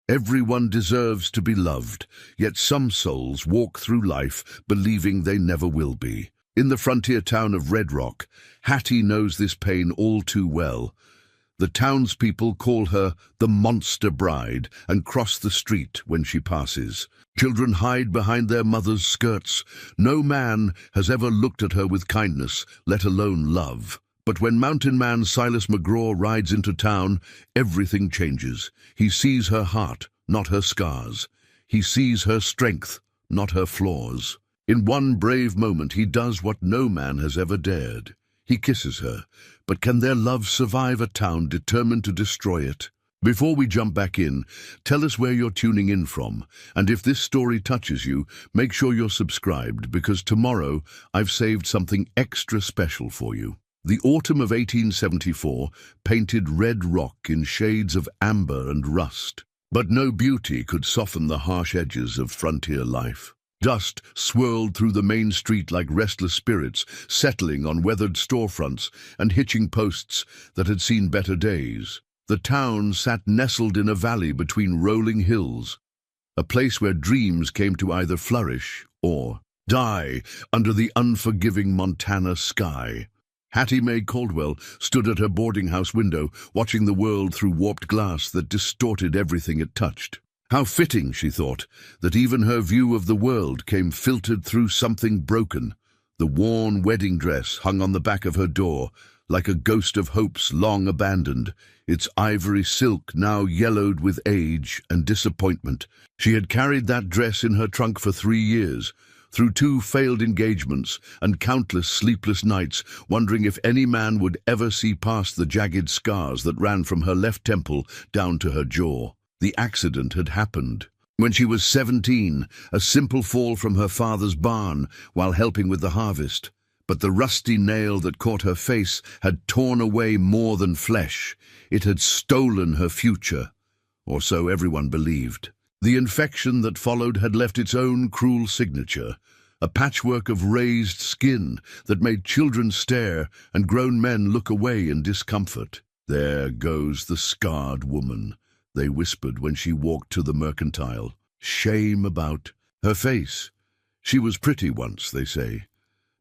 Everyone deserves to be loved, yet some souls walk through life believing they never will be. In the frontier town of Red Rock, Hattie knows this pain all too well. The townspeople call her the Monster Bride and cross the street when she passes. Children hide behind their mothers' skirts. No man has ever looked at her with kindness, let alone love. But when mountain man Silas McGraw rides into town, everything changes. He sees her heart, not her scars. He sees her strength, not her flaws. In one brave moment, he does what no man has ever dared. He kisses her, but can their love survive a town determined to destroy it? Before we jump back in, tell us where you're tuning in from, and if this story touches you, make sure you're subscribed, because tomorrow I've saved something extra special for you. The autumn of 1874 painted Red Rock in shades of amber and rust, but no beauty could soften the harsh edges of frontier life. Dust swirled through the main street like restless spirits, settling on weathered storefronts and hitching posts that had seen better days. The town sat nestled in a valley between rolling hills, a place where dreams came to either flourish or die under the unforgiving Montana sky. Hattie Mae Caldwell stood at her boarding house window, watching the world through warped glass that distorted everything it touched. How fitting, she thought, that even her view of the world came filtered through something broken. The worn wedding dress hung on the back of her door, like a ghost of hopes long abandoned, its ivory silk now yellowed with age and disappointment. She had carried that dress in her trunk for 3 years, through 2 failed engagements and countless sleepless nights, wondering if any man would ever see past the jagged scars that ran from her left temple down to her jaw. The accident had happened when she was 17, a simple fall from her father's barn while helping with the harvest. But the rusty nail that caught her face had torn away more than flesh. It had stolen her future, or so everyone believed. The infection that followed had left its own cruel signature, a patchwork of raised skin that made children stare and grown men look away in discomfort. "There goes the scarred woman," they whispered when she walked to the mercantile. Shame about her face. She was pretty once, they say.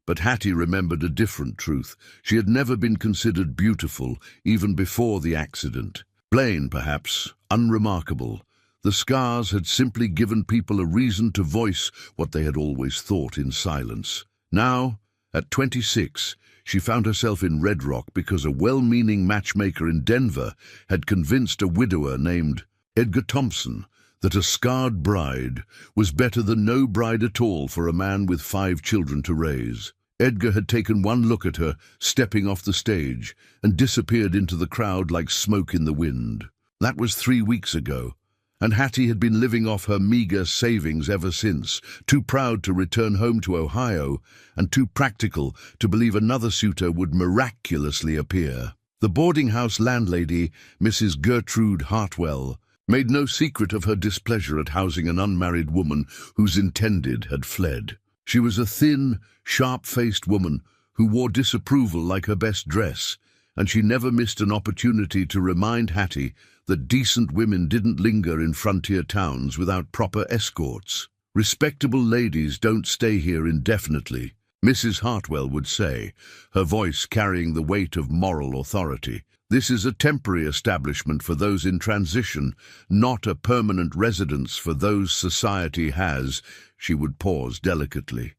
But Hattie remembered a different truth. She had never been considered beautiful, even before the accident. Plain, perhaps, unremarkable. The scars had simply given people a reason to voice what they had always thought in silence. Now, at 26, she found herself in Red Rock because a well-meaning matchmaker in Denver had convinced a widower named Edgar Thompson that a scarred bride was better than no bride at all for a man with 5 children to raise. Edgar had taken one look at her, stepping off the stage, and disappeared into the crowd like smoke in the wind. That was 3 weeks ago, and Hattie had been living off her meager savings ever since, too proud to return home to Ohio, and too practical to believe another suitor would miraculously appear. The boarding house landlady, Mrs. Gertrude Hartwell, made no secret of her displeasure at housing an unmarried woman whose intended had fled. She was a thin, sharp-faced woman who wore disapproval like her best dress, and she never missed an opportunity to remind Hattie that decent women didn't linger in frontier towns without proper escorts. "Respectable ladies don't stay here indefinitely," Mrs. Hartwell would say, her voice carrying the weight of moral authority. "This is a temporary establishment for those in transition, not a permanent residence for those society has," she would pause delicately,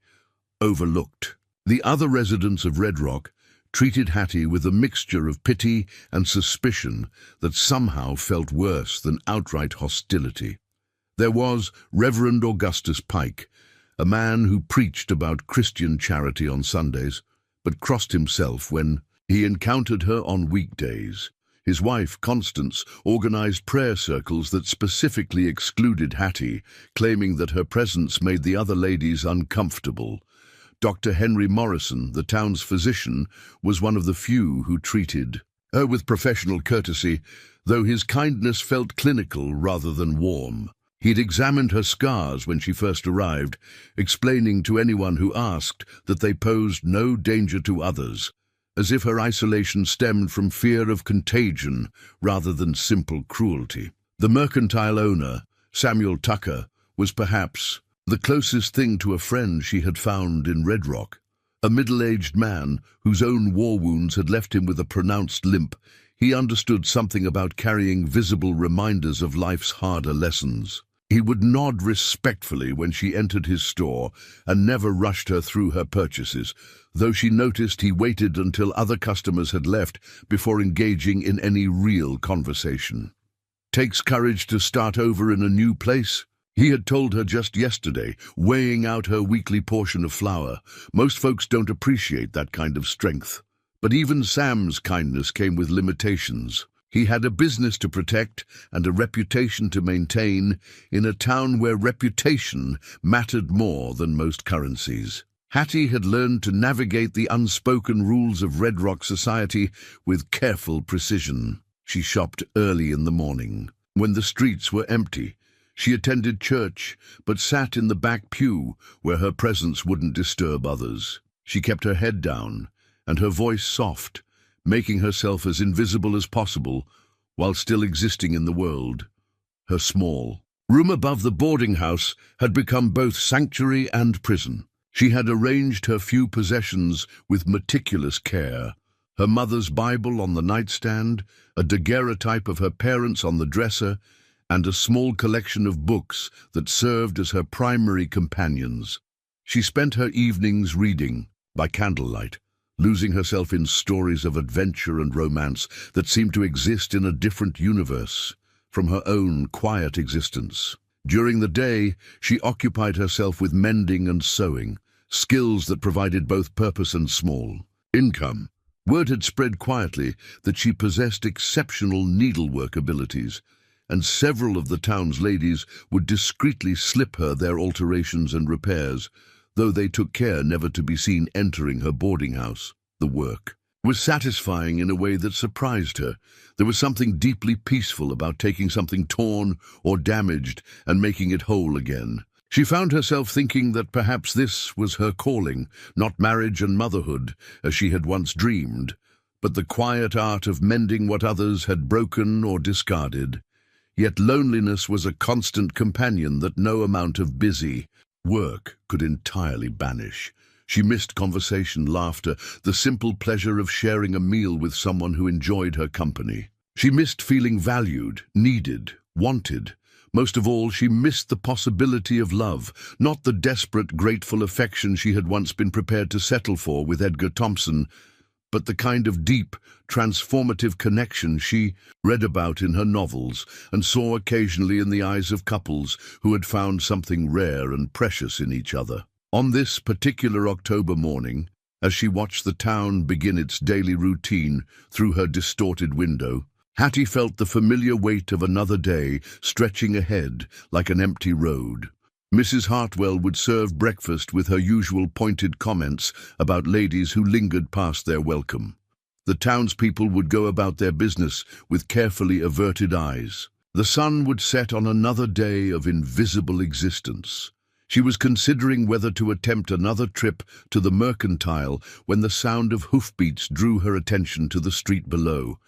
overlooked. The other residents of Red Rock treated Hattie with a mixture of pity and suspicion that somehow felt worse than outright hostility. There was Reverend Augustus Pike, a man who preached about Christian charity on Sundays, but crossed himself when he encountered her on weekdays. His wife, Constance, organized prayer circles that specifically excluded Hattie, claiming that her presence made the other ladies uncomfortable. Dr. Henry Morrison, the town's physician, was one of the few who treated her with professional courtesy, though his kindness felt clinical rather than warm. He'd examined her scars when she first arrived, explaining to anyone who asked that they posed no danger to others, as if her isolation stemmed from fear of contagion rather than simple cruelty. The mercantile owner, Samuel Tucker, was perhaps the closest thing to a friend she had found in Red Rock. A middle-aged man whose own war wounds had left him with a pronounced limp, he understood something about carrying visible reminders of life's harder lessons. He would nod respectfully when she entered his store and never rushed her through her purchases, though she noticed he waited until other customers had left before engaging in any real conversation. "Takes courage to start over in a new place," he had told her just yesterday, weighing out her weekly portion of flour. Most folks don't appreciate that kind of strength. But even Sam's kindness came with limitations. He had a business to protect and a reputation to maintain in a town where reputation mattered more than most currencies. Hattie had learned to navigate the unspoken rules of Red Rock society with careful precision. She shopped early in the morning, when the streets were empty. She attended church, but sat in the back pew where her presence wouldn't disturb others. She kept her head down and her voice soft, making herself as invisible as possible while still existing in the world. Her small room above the boarding house had become both sanctuary and prison. She had arranged her few possessions with meticulous care. Her mother's Bible on the nightstand, a daguerreotype of her parents on the dresser, and a small collection of books that served as her primary companions. She spent her evenings reading, by candlelight, losing herself in stories of adventure and romance that seemed to exist in a different universe from her own quiet existence. During the day, she occupied herself with mending and sewing, skills that provided both purpose and small income. Word had spread quietly that she possessed exceptional needlework abilities, and several of the town's ladies would discreetly slip her their alterations and repairs, though they took care never to be seen entering her boarding house. The work was satisfying in a way that surprised her. There was something deeply peaceful about taking something torn or damaged and making it whole again. She found herself thinking that perhaps this was her calling, not marriage and motherhood, as she had once dreamed, but the quiet art of mending what others had broken or discarded. Yet loneliness was a constant companion that no amount of busy work could entirely banish. She missed conversation, laughter, the simple pleasure of sharing a meal with someone who enjoyed her company. She missed feeling valued, needed, wanted. Most of all, she missed the possibility of love, not the desperate, grateful affection she had once been prepared to settle for with Edgar Thompson, but the kind of deep, transformative connection she read about in her novels and saw occasionally in the eyes of couples who had found something rare and precious in each other. On this particular October morning, as she watched the town begin its daily routine through her distorted window, Hattie felt the familiar weight of another day stretching ahead like an empty road. Mrs. Hartwell would serve breakfast with her usual pointed comments about ladies who lingered past their welcome. The townspeople would go about their business with carefully averted eyes. The sun would set on another day of invisible existence. She was considering whether to attempt another trip to the mercantile when the sound of hoofbeats drew her attention to the street below.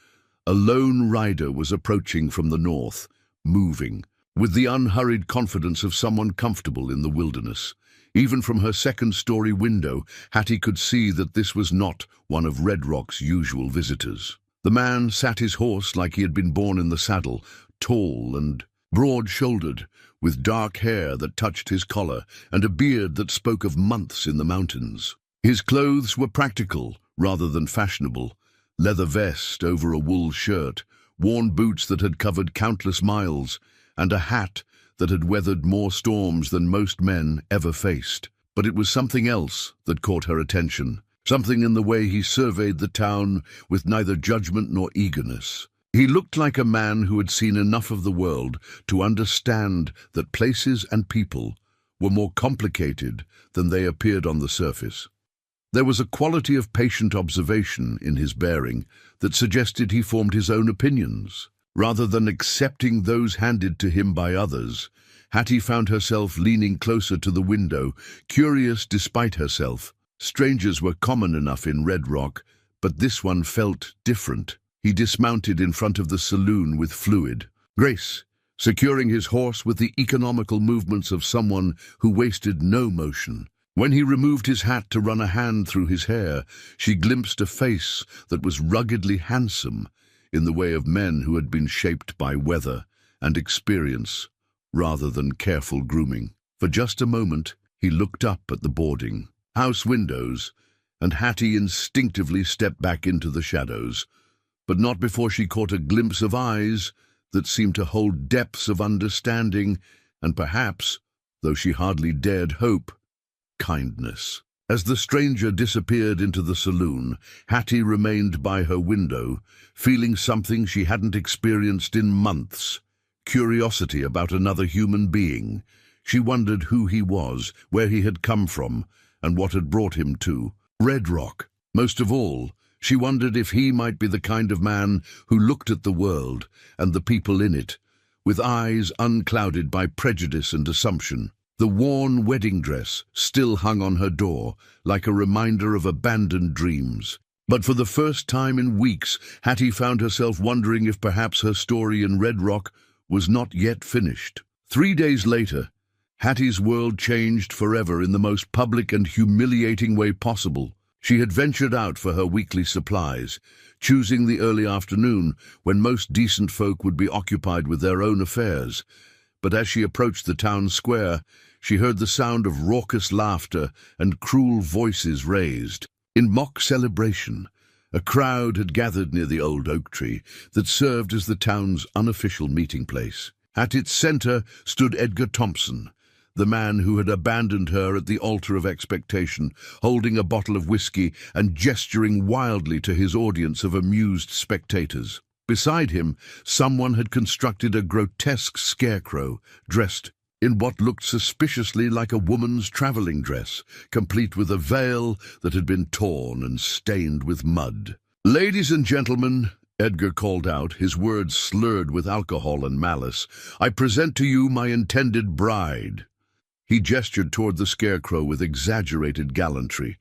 A lone rider was approaching from the north, moving, with the unhurried confidence of someone comfortable in the wilderness. Even from her second-story window, Hattie could see that this was not one of Red Rock's usual visitors. The man sat his horse like he had been born in the saddle, tall and broad-shouldered, with dark hair that touched his collar and a beard that spoke of months in the mountains. His clothes were practical rather than fashionable, leather vest over a wool shirt, worn boots that had covered countless miles, and a hat that had weathered more storms than most men ever faced. But it was something else that caught her attention, something in the way he surveyed the town with neither judgment nor eagerness. He looked like a man who had seen enough of the world to understand that places and people were more complicated than they appeared on the surface. There was a quality of patient observation in his bearing that suggested he formed his own opinions. Rather than accepting those handed to him by others, Hattie found herself leaning closer to the window, curious despite herself. Strangers were common enough in Red Rock, but this one felt different. He dismounted in front of the saloon with fluid grace securing his horse with the economical movements of someone who wasted no motion. When he removed his hat to run a hand through his hair, she glimpsed a face that was ruggedly handsome in the way of men who had been shaped by weather and experience rather than careful grooming. For just a moment, he looked up at the boarding house windows, and Hattie instinctively stepped back into the shadows, but not before she caught a glimpse of eyes that seemed to hold depths of understanding and perhaps, though she hardly dared hope, kindness. As the stranger disappeared into the saloon, Hattie remained by her window, feeling something she hadn't experienced in months: curiosity about another human being. She wondered who he was, where he had come from, and what had brought him to Red Rock. Most of all, she wondered if he might be the kind of man who looked at the world and the people in it with eyes unclouded by prejudice and assumption. The worn wedding dress still hung on her door, like a reminder of abandoned dreams. But for the first time in weeks, Hattie found herself wondering if perhaps her story in Red Rock was not yet finished. 3 days later, Hattie's world changed forever in the most public and humiliating way possible. She had ventured out for her weekly supplies, choosing the early afternoon when most decent folk would be occupied with their own affairs. But as she approached the town square, she heard the sound of raucous laughter and cruel voices raised. In mock celebration, a crowd had gathered near the old oak tree that served as the town's unofficial meeting place. At its center stood Edgar Thompson, the man who had abandoned her at the altar of expectation, holding a bottle of whiskey and gesturing wildly to his audience of amused spectators. Beside him, someone had constructed a grotesque scarecrow, dressed in what looked suspiciously like a woman's traveling dress, complete with a veil that had been torn and stained with mud. "Ladies and gentlemen," Edgar called out, his words slurred with alcohol and malice, "I present to you my intended bride." He gestured toward the scarecrow with exaggerated gallantry.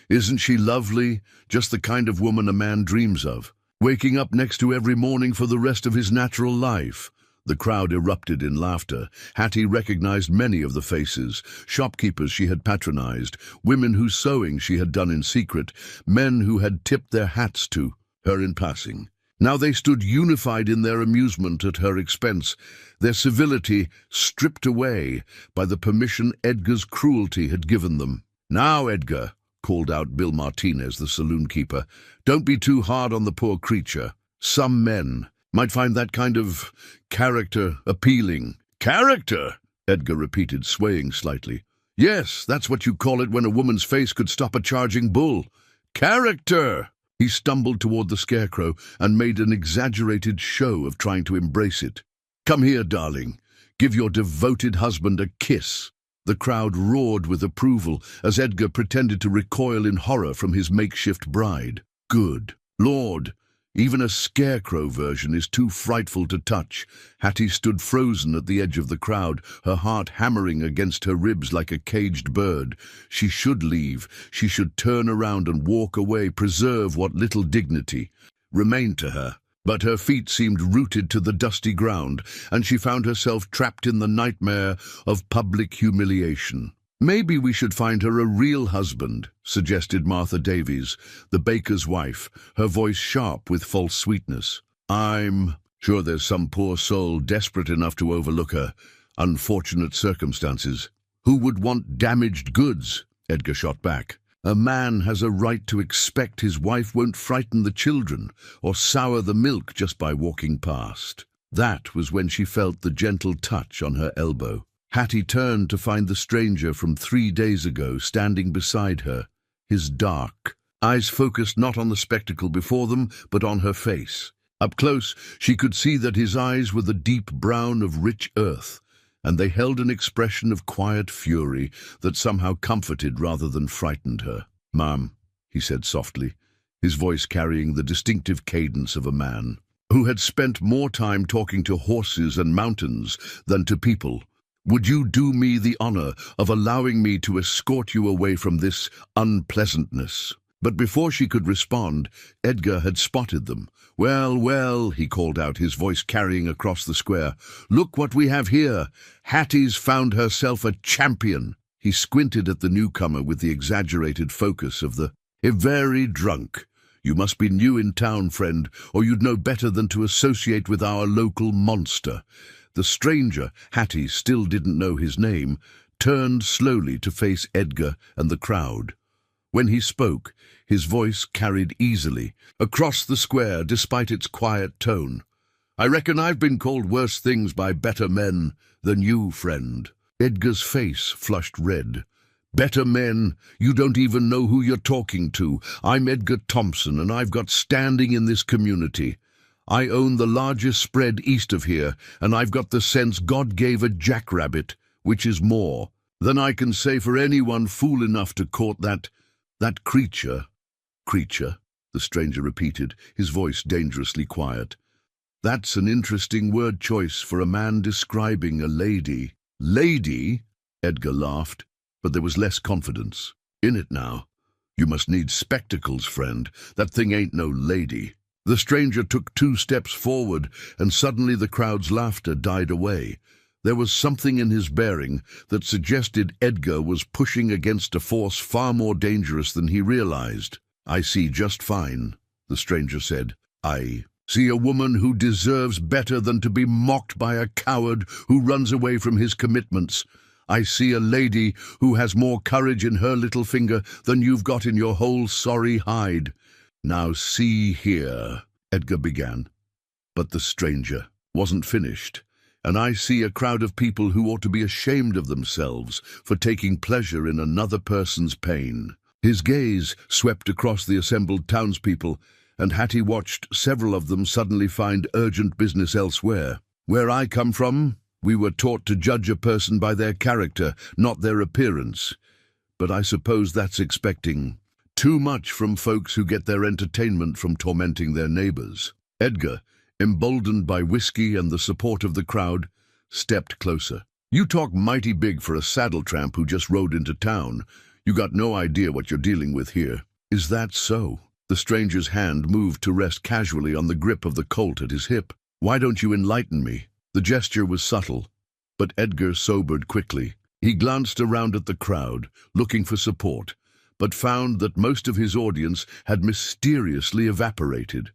"Isn't she lovely? Just the kind of woman a man dreams of, waking up next to every morning for the rest of his natural life." The crowd erupted in laughter. Hattie recognized many of the faces: shopkeepers she had patronized, women whose sewing she had done in secret, men who had tipped their hats to her in passing. Now they stood unified in their amusement at her expense, their civility stripped away by the permission Edgar's cruelty had given them. "Now, Edgar," called out Bill Martinez, the saloon keeper, "don't be too hard on the poor creature. Some men might find that kind of character appealing." "Character?" Edgar repeated, swaying slightly. "Yes, that's what you call it when a woman's face could stop a charging bull. Character!" He stumbled toward the scarecrow and made an exaggerated show of trying to embrace it. "Come here, darling. Give your devoted husband a kiss." The crowd roared with approval as Edgar pretended to recoil in horror from his makeshift bride. "Good Lord, even a scarecrow version is too frightful to touch." Hattie stood frozen at the edge of the crowd, her heart hammering against her ribs like a caged bird. She should leave. She should turn around and walk away, preserve what little dignity remained to her. But her feet seemed rooted to the dusty ground, and she found herself trapped in the nightmare of public humiliation. "Maybe we should find her a real husband," suggested Martha Davies, the baker's wife, her voice sharp with false sweetness. "I'm sure there's some poor soul desperate enough to overlook her unfortunate circumstances." "Who would want damaged goods?" Edgar shot back. "A man has a right to expect his wife won't frighten the children or sour the milk just by walking past." That was when she felt the gentle touch on her elbow. Hattie turned to find the stranger from 3 days ago standing beside her, his dark eyes focused not on the spectacle before them, but on her face. Up close, she could see that his eyes were the deep brown of rich earth, and they held an expression of quiet fury that somehow comforted rather than frightened her. "Ma'am," he said softly, his voice carrying the distinctive cadence of a man who had spent more time talking to horses and mountains than to people, "would you do me the honor of allowing me to escort you away from this unpleasantness?" But before she could respond, Edgar had spotted them. "Well, well," he called out, his voice carrying across the square. "Look what we have here. Hattie's found herself a champion." He squinted at the newcomer with the exaggerated focus of the very drunk. "You must be new in town, friend, or you'd know better than to associate with our local monster." The stranger, Hattie still didn't know his name, turned slowly to face Edgar and the crowd. When he spoke, his voice carried easily across the square despite its quiet tone. "I reckon I've been called worse things by better men than you, friend." Edgar's face flushed red. "Better men? You don't even know who you're talking to. I'm Edgar Thompson, and I've got standing in this community. I own the largest spread east of here, and I've got the sense God gave a jackrabbit, which is more than I can say for anyone fool enough to court that creature." "Creature?" the stranger repeated, his voice dangerously quiet. "That's an interesting word choice for a man describing a lady." "Lady?" Edgar laughed, but there was less confidence in it now. "You must need spectacles, friend. That thing ain't no lady." The stranger took 2 steps forward, and suddenly the crowd's laughter died away. There was something in his bearing that suggested Edgar was pushing against a force far more dangerous than he realized. "I see just fine," the stranger said. "I see a woman who deserves better than to be mocked by a coward who runs away from his commitments. I see a lady who has more courage in her little finger than you've got in your whole sorry hide." "Now see here," Edgar began. But the stranger wasn't finished. "And I see a crowd of people who ought to be ashamed of themselves for taking pleasure in another person's pain." His gaze swept across the assembled townspeople, and Hattie watched several of them suddenly find urgent business elsewhere. "Where I come from, we were taught to judge a person by their character, not their appearance. But I suppose that's expecting too much from folks who get their entertainment from tormenting their neighbors." Edgar, emboldened by whiskey and the support of the crowd, stepped closer. "You talk mighty big for a saddle tramp who just rode into town. You got no idea what you're dealing with here." "Is that so?" The stranger's hand moved to rest casually on the grip of the Colt at his hip. "Why don't you enlighten me?" The gesture was subtle, but Edgar sobered quickly. He glanced around at the crowd, looking for support, but found that most of his audience had mysteriously evaporated.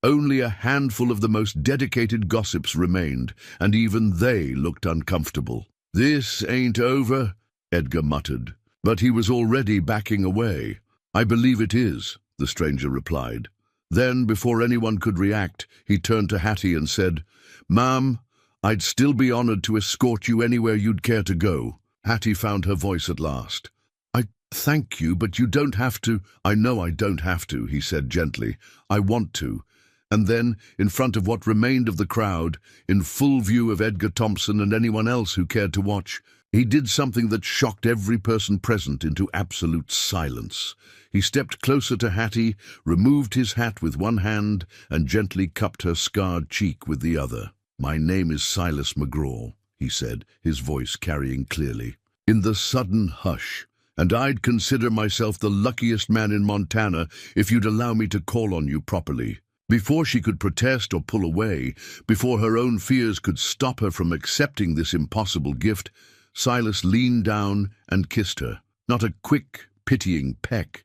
Only a handful of the most dedicated gossips remained, and even they looked uncomfortable. "This ain't over," Edgar muttered, but he was already backing away. "I believe it is," the stranger replied. Then, before anyone could react, he turned to Hattie and said, "Ma'am, I'd still be honored to escort you anywhere you'd care to go." Hattie found her voice at last. "I thank you, but you don't have to." "I know I don't have to," he said gently. "I want to." And then, in front of what remained of the crowd, in full view of Edgar Thompson and anyone else who cared to watch, he did something that shocked every person present into absolute silence. He stepped closer to Hattie, removed his hat with one hand, and gently cupped her scarred cheek with the other. "My name is Silas McGraw," he said, his voice carrying clearly. "In the sudden hush, and I'd consider myself the luckiest man in Montana if you'd allow me to call on you properly." Before she could protest or pull away, before her own fears could stop her from accepting this impossible gift, Silas leaned down and kissed her. Not a quick, pitying peck,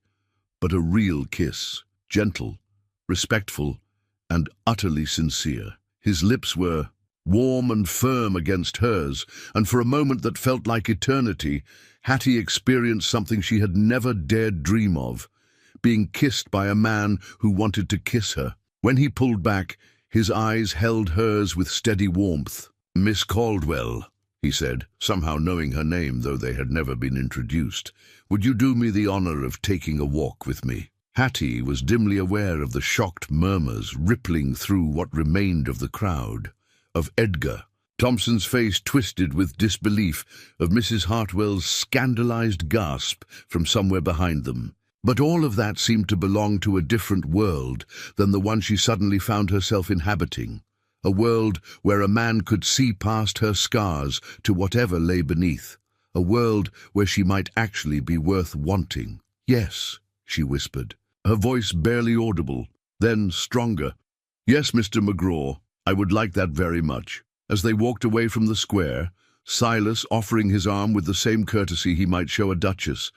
but a real kiss, gentle, respectful, and utterly sincere. His lips were warm and firm against hers, and for a moment that felt like eternity, Hattie experienced something she had never dared dream of, being kissed by a man who wanted to kiss her. When he pulled back, his eyes held hers with steady warmth. "Miss Caldwell," he said, somehow knowing her name though they had never been introduced, "would you do me the honor of taking a walk with me?" Hattie was dimly aware of the shocked murmurs rippling through what remained of the crowd, of Edgar. Thompson's face twisted with disbelief, of Mrs. Hartwell's scandalized gasp from somewhere behind them. But all of that seemed to belong to a different world than the one she suddenly found herself inhabiting, a world where a man could see past her scars to whatever lay beneath, a world where she might actually be worth wanting. Yes, she whispered, her voice barely audible, then stronger. "Yes, Mr. McGraw, I would like that very much." As they walked away from the square, Silas offering his arm with the same courtesy he might show a duchess,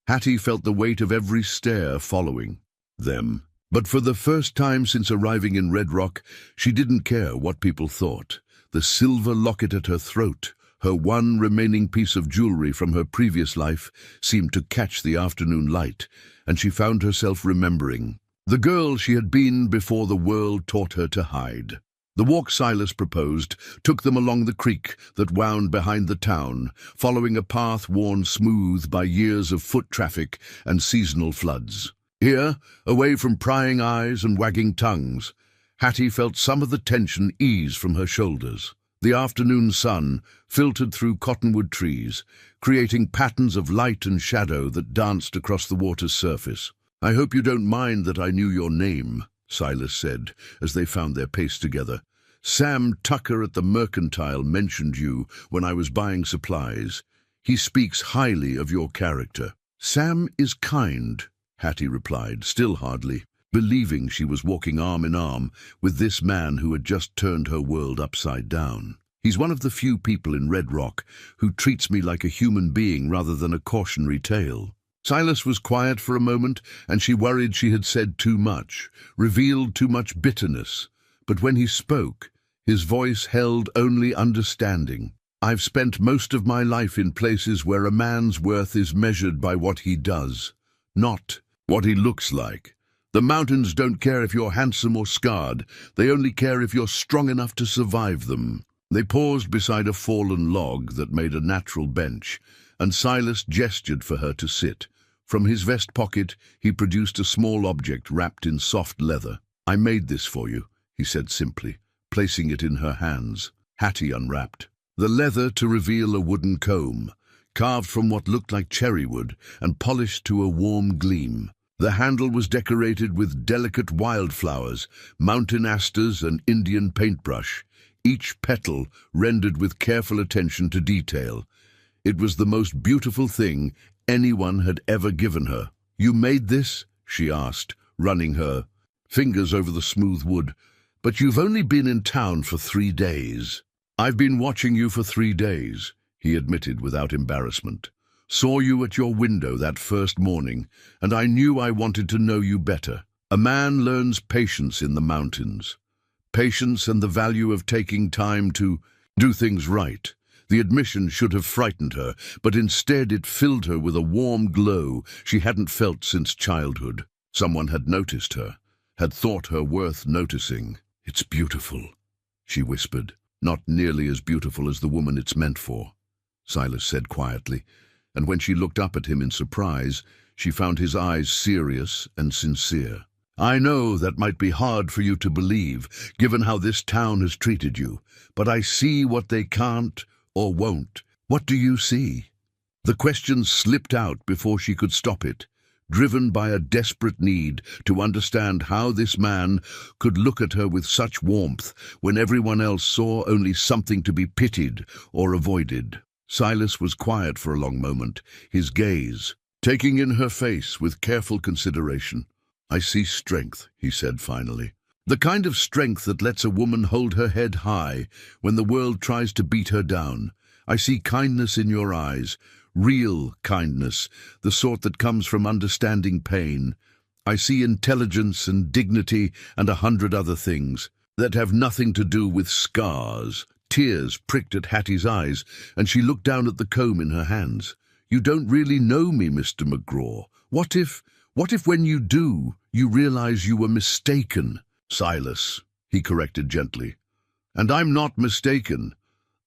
Hattie felt the weight of every stare following them. But for the first time since arriving in Red Rock, she didn't care what people thought. The silver locket at her throat, her one remaining piece of jewelry from her previous life, seemed to catch the afternoon light, and she found herself remembering the girl she had been before the world taught her to hide. The walk Silas proposed took them along the creek that wound behind the town, following a path worn smooth by years of foot traffic and seasonal floods. Here, away from prying eyes and wagging tongues, Hattie felt some of the tension ease from her shoulders. The afternoon sun filtered through cottonwood trees, creating patterns of light and shadow that danced across the water's surface. "I hope you don't mind that I knew your name," Silas said, as they found their pace together. "Sam Tucker at the Mercantile mentioned you when I was buying supplies. He speaks highly of your character." "Sam is kind," Hattie replied, still hardly believing she was walking arm in arm with this man who had just turned her world upside down. "He's one of the few people in Red Rock who treats me like a human being rather than a cautionary tale." Silas was quiet for a moment, and she worried she had said too much, revealed too much bitterness. But when he spoke, his voice held only understanding. "I've spent most of my life in places where a man's worth is measured by what he does, not what he looks like. The mountains don't care if you're handsome or scarred. They only care if you're strong enough to survive them." They paused beside a fallen log that made a natural bench, and Silas gestured for her to sit. From his vest pocket, he produced a small object wrapped in soft leather. "I made this for you," he said simply, placing it in her hands. Hattie unwrapped the leather to reveal a wooden comb, carved from what looked like cherry wood and polished to a warm gleam. The handle was decorated with delicate wildflowers, mountain asters, and Indian paintbrush, each petal rendered with careful attention to detail. It was the most beautiful thing anyone had ever given her. "You made this?" she asked, running her fingers over the smooth wood. "But you've only been in town for 3 days." "I've been watching you for 3 days," he admitted without embarrassment. "Saw you at your window that first morning, and I knew I wanted to know you better. A man learns patience in the mountains. Patience and the value of taking time to do things right." The admission should have frightened her, but instead it filled her with a warm glow she hadn't felt since childhood. Someone had noticed her, had thought her worth noticing. "It's beautiful," she whispered. "Not nearly as beautiful as the woman it's meant for," Silas said quietly, and when she looked up at him in surprise, she found his eyes serious and sincere. "I know that might be hard for you to believe, given how this town has treated you, but I see what they can't or won't." "What do you see?" The question slipped out before she could stop it, driven by a desperate need to understand how this man could look at her with such warmth when everyone else saw only something to be pitied or avoided. Silas was quiet for a long moment, his gaze taking in her face with careful consideration. "I see strength," he said finally. "The kind of strength that lets a woman hold her head high when the world tries to beat her down. I see kindness in your eyes, real kindness, the sort that comes from understanding pain. I see intelligence and dignity and 100 other things that have nothing to do with scars." Tears pricked at Hattie's eyes, and she looked down at the comb in her hands. "You don't really know me, Mr. McGraw. What if when you do, you realize you were mistaken?" "Silas," he corrected gently. "And I'm not mistaken.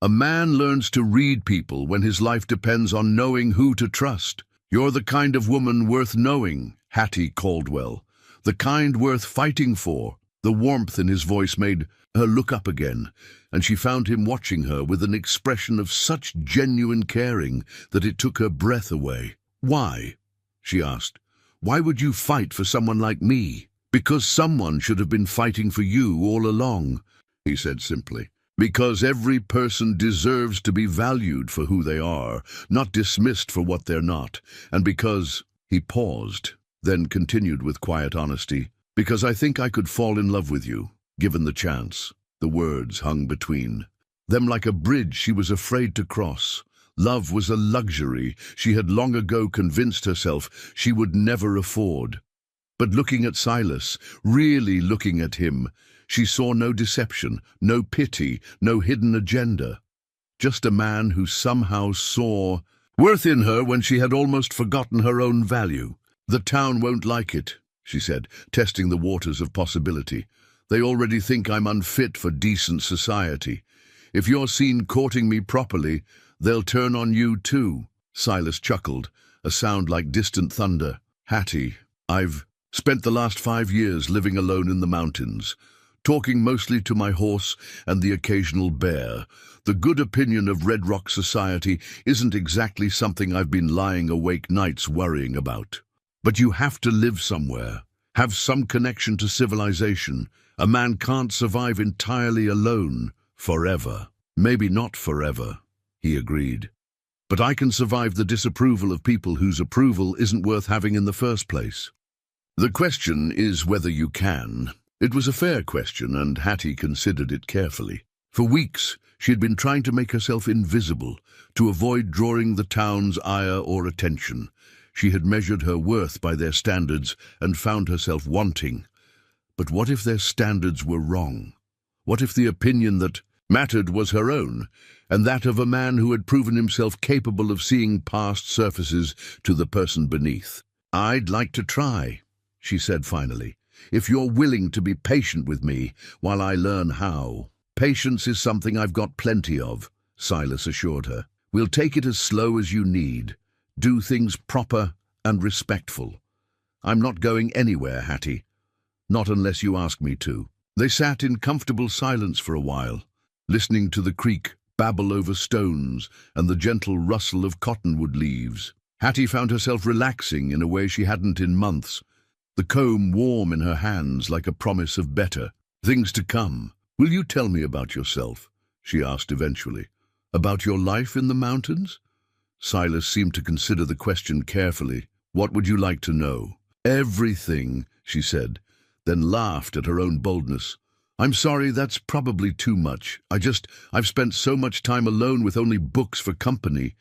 A man learns to read people when his life depends on knowing who to trust. You're the kind of woman worth knowing, Hattie Caldwell. The kind worth fighting for." The warmth in his voice made her look up again, and she found him watching her with an expression of such genuine caring that it took her breath away. "Why?" she asked. "Why would you fight for someone like me?" "Because someone should have been fighting for you all along," he said simply. "Because every person deserves to be valued for who they are, not dismissed for what they're not. And because—" he paused. then continued with quiet honesty, "Because I think I could fall in love with you, given the chance." The words hung between them like a bridge she was afraid to cross. Love was a luxury she had long ago convinced herself she would never afford. But looking at Silas, really looking at him, she saw no deception, no pity, no hidden agenda. Just a man who somehow saw worth in her when she had almost forgotten her own value. "The town won't like it," she said, testing the waters of possibility. "They already think I'm unfit for decent society. If you're seen courting me properly, they'll turn on you too." Silas chuckled, a sound like distant thunder. "Hattie, I've spent the last 5 years living alone in the mountains, talking mostly to my horse and the occasional bear. The good opinion of Red Rock society isn't exactly something I've been lying awake nights worrying about. But you have to live somewhere, have some connection to civilization. A man can't survive entirely alone forever." "Maybe not forever," he agreed. "But I can survive the disapproval of people whose approval isn't worth having in the first place. The question is whether you can." It was a fair question, and Hattie considered it carefully. For weeks, she had been trying to make herself invisible, to avoid drawing the town's ire or attention. She had measured her worth by their standards and found herself wanting. But what if their standards were wrong? What if the opinion that mattered was her own, and that of a man who had proven himself capable of seeing past surfaces to the person beneath? "I'd like to try," she said finally, "if you're willing to be patient with me while I learn how." "Patience is something I've got plenty of," Silas assured her. "We'll take it as slow as you need. Do things proper and respectful. I'm not going anywhere, Hattie. Not unless you ask me to." They sat in comfortable silence for a while, listening to the creek babble over stones and the gentle rustle of cottonwood leaves. Hattie found herself relaxing in a way she hadn't in months, the comb warm in her hands like a promise of better things to come. "Will you tell me about yourself?" she asked eventually. "About your life in the mountains?" Silas seemed to consider the question carefully. "What would you like to know?" "Everything," she said, then laughed at her own boldness. "I'm sorry, that's probably too much. I've spent so much time alone with only books for company.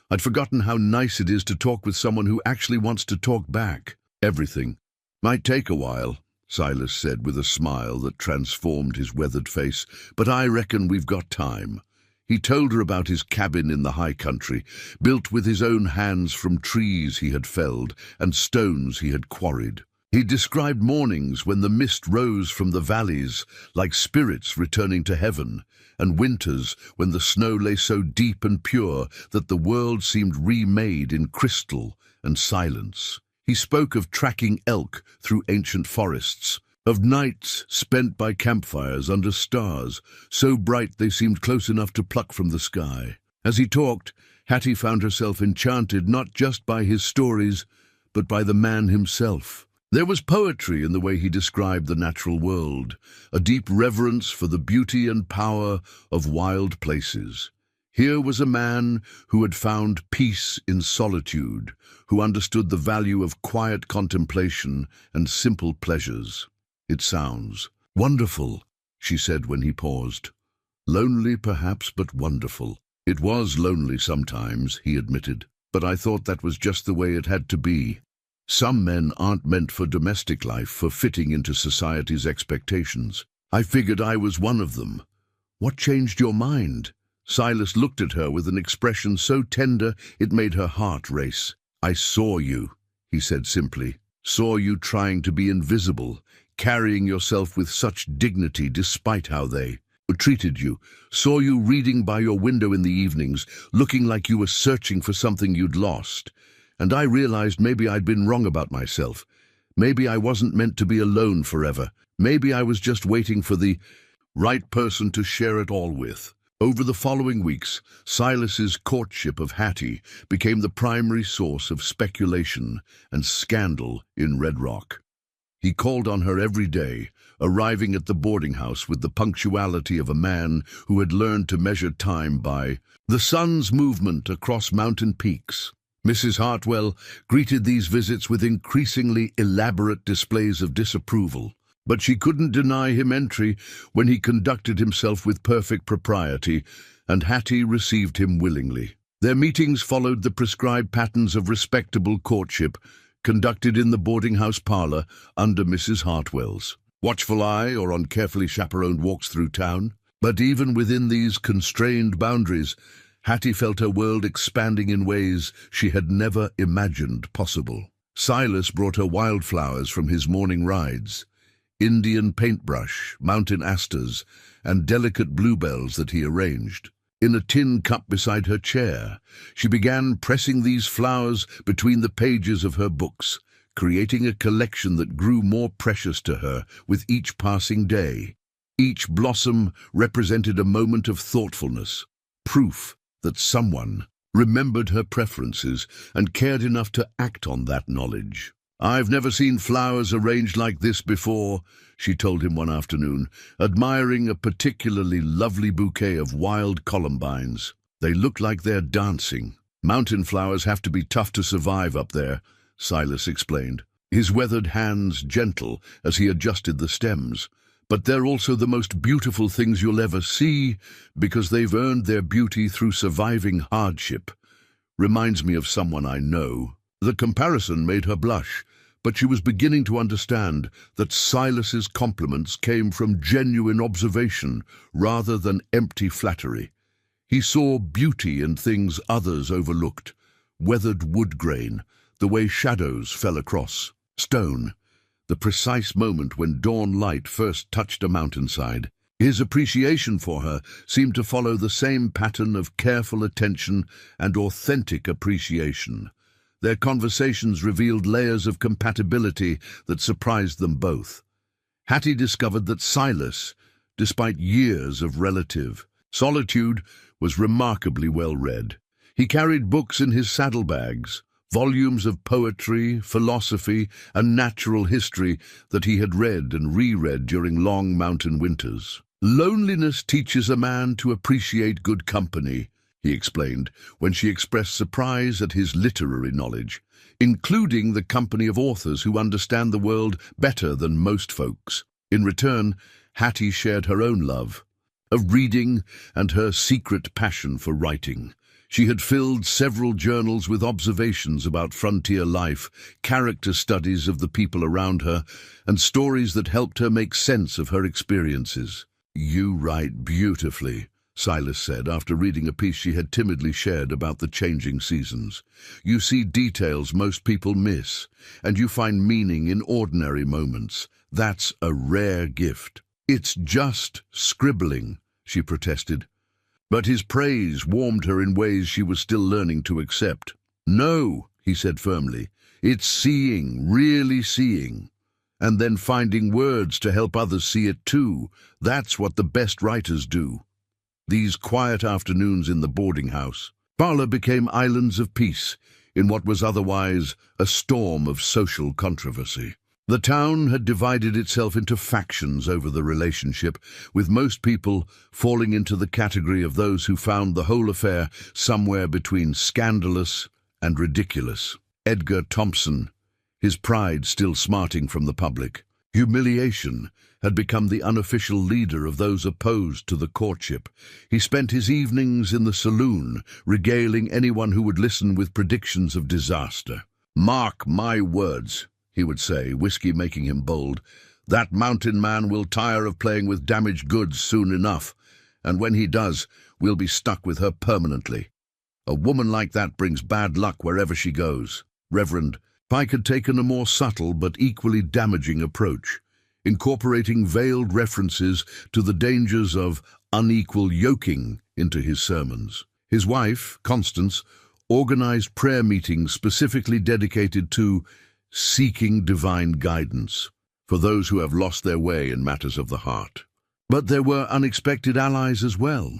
I'd forgotten how nice it is to talk with someone who actually wants to talk back." "Everything. Might take a while," Silas said with a smile that transformed his weathered face, "but I reckon we've got time." He told her about his cabin in the high country, built with his own hands from trees he had felled and stones he had quarried. He described mornings when the mist rose from the valleys like spirits returning to heaven, and winters when the snow lay so deep and pure that the world seemed remade in crystal and silence. He spoke of tracking elk through ancient forests, of nights spent by campfires under stars, so bright they seemed close enough to pluck from the sky. As he talked, Hattie found herself enchanted not just by his stories, but by the man himself. There was poetry in the way he described the natural world, a deep reverence for the beauty and power of wild places. Here was a man who had found peace in solitude, who understood the value of quiet contemplation and simple pleasures. "It sounds wonderful," she said when he paused. "Lonely perhaps, but wonderful." "It was lonely sometimes," he admitted, "but I thought that was just the way it had to be. Some men aren't meant for domestic life, for fitting into society's expectations. I figured I was one of them." "What changed your mind?" Silas looked at her with an expression so tender it made her heart race. "I saw you," he said simply. "Saw you trying to be invisible, carrying yourself with such dignity despite how they treated you. Saw you reading by your window in the evenings, looking like you were searching for something you'd lost. And I realized maybe I'd been wrong about myself. Maybe I wasn't meant to be alone forever. Maybe I was just waiting for the right person to share it all with." Over the following weeks, Silas's courtship of Hattie became the primary source of speculation and scandal in Red Rock. He called on her every day, arriving at the boarding house with the punctuality of a man who had learned to measure time by the sun's movement across mountain peaks. Mrs. Hartwell greeted these visits with increasingly elaborate displays of disapproval, but she couldn't deny him entry when he conducted himself with perfect propriety, and Hattie received him willingly. Their meetings followed the prescribed patterns of respectable courtship, conducted in the boarding-house parlor under Mrs. Hartwell's watchful eye or on carefully chaperoned walks through town. But even within these constrained boundaries, Hattie felt her world expanding in ways she had never imagined possible. Silas brought her wildflowers from his morning rides, Indian paintbrush, mountain asters, and delicate bluebells that he arranged. In a tin cup beside her chair, she began pressing these flowers between the pages of her books, creating a collection that grew more precious to her with each passing day. Each blossom represented a moment of thoughtfulness, proof that someone remembered her preferences and cared enough to act on that knowledge. "I've never seen flowers arranged like this before," she told him one afternoon, admiring a particularly lovely bouquet of wild columbines. "They look like they're dancing." "Mountain flowers have to be tough to survive up there," Silas explained, his weathered hands gentle as he adjusted the stems. "But they're also the most beautiful things you'll ever see because they've earned their beauty through surviving hardship. Reminds me of someone I know." The comparison made her blush, but she was beginning to understand that Silas's compliments came from genuine observation rather than empty flattery. He saw beauty in things others overlooked: weathered wood grain, the way shadows fell across stone, the precise moment when dawn light first touched a mountainside. His appreciation for her seemed to follow the same pattern of careful attention and authentic appreciation. Their conversations revealed layers of compatibility that surprised them both. Hattie discovered that Silas, despite years of relative solitude, was remarkably well read. He carried books in his saddlebags, volumes of poetry, philosophy, and natural history that he had read and reread during long mountain winters. "Loneliness teaches a man to appreciate good company," he explained, when she expressed surprise at his literary knowledge, "including the company of authors who understand the world better than most folks." In return, Hattie shared her own love of reading and her secret passion for writing. She had filled several journals with observations about frontier life, character studies of the people around her, and stories that helped her make sense of her experiences. "You write beautifully," Silas said after reading a piece she had timidly shared about the changing seasons. "You see details most people miss, and you find meaning in ordinary moments. That's a rare gift." "It's just scribbling," she protested. But his praise warmed her in ways she was still learning to accept. "No," he said firmly, "it's seeing, really seeing, and then finding words to help others see it too. That's what the best writers do." These quiet afternoons in the boarding house parlor became islands of peace in what was otherwise a storm of social controversy. The town had divided itself into factions over the relationship, with most people falling into the category of those who found the whole affair somewhere between scandalous and ridiculous. Edgar Thompson, his pride still smarting from the public humiliation, had become the unofficial leader of those opposed to the courtship. He spent his evenings in the saloon, regaling anyone who would listen with predictions of disaster. "Mark my words," he would say, whiskey making him bold, "that mountain man will tire of playing with damaged goods soon enough, and when he does, we'll be stuck with her permanently. A woman like that brings bad luck wherever she goes." Reverend Pike had taken a more subtle but equally damaging approach, incorporating veiled references to the dangers of unequal yoking into his sermons. His wife, Constance, organized prayer meetings specifically dedicated to seeking divine guidance for those who have lost their way in matters of the heart. But there were unexpected allies as well.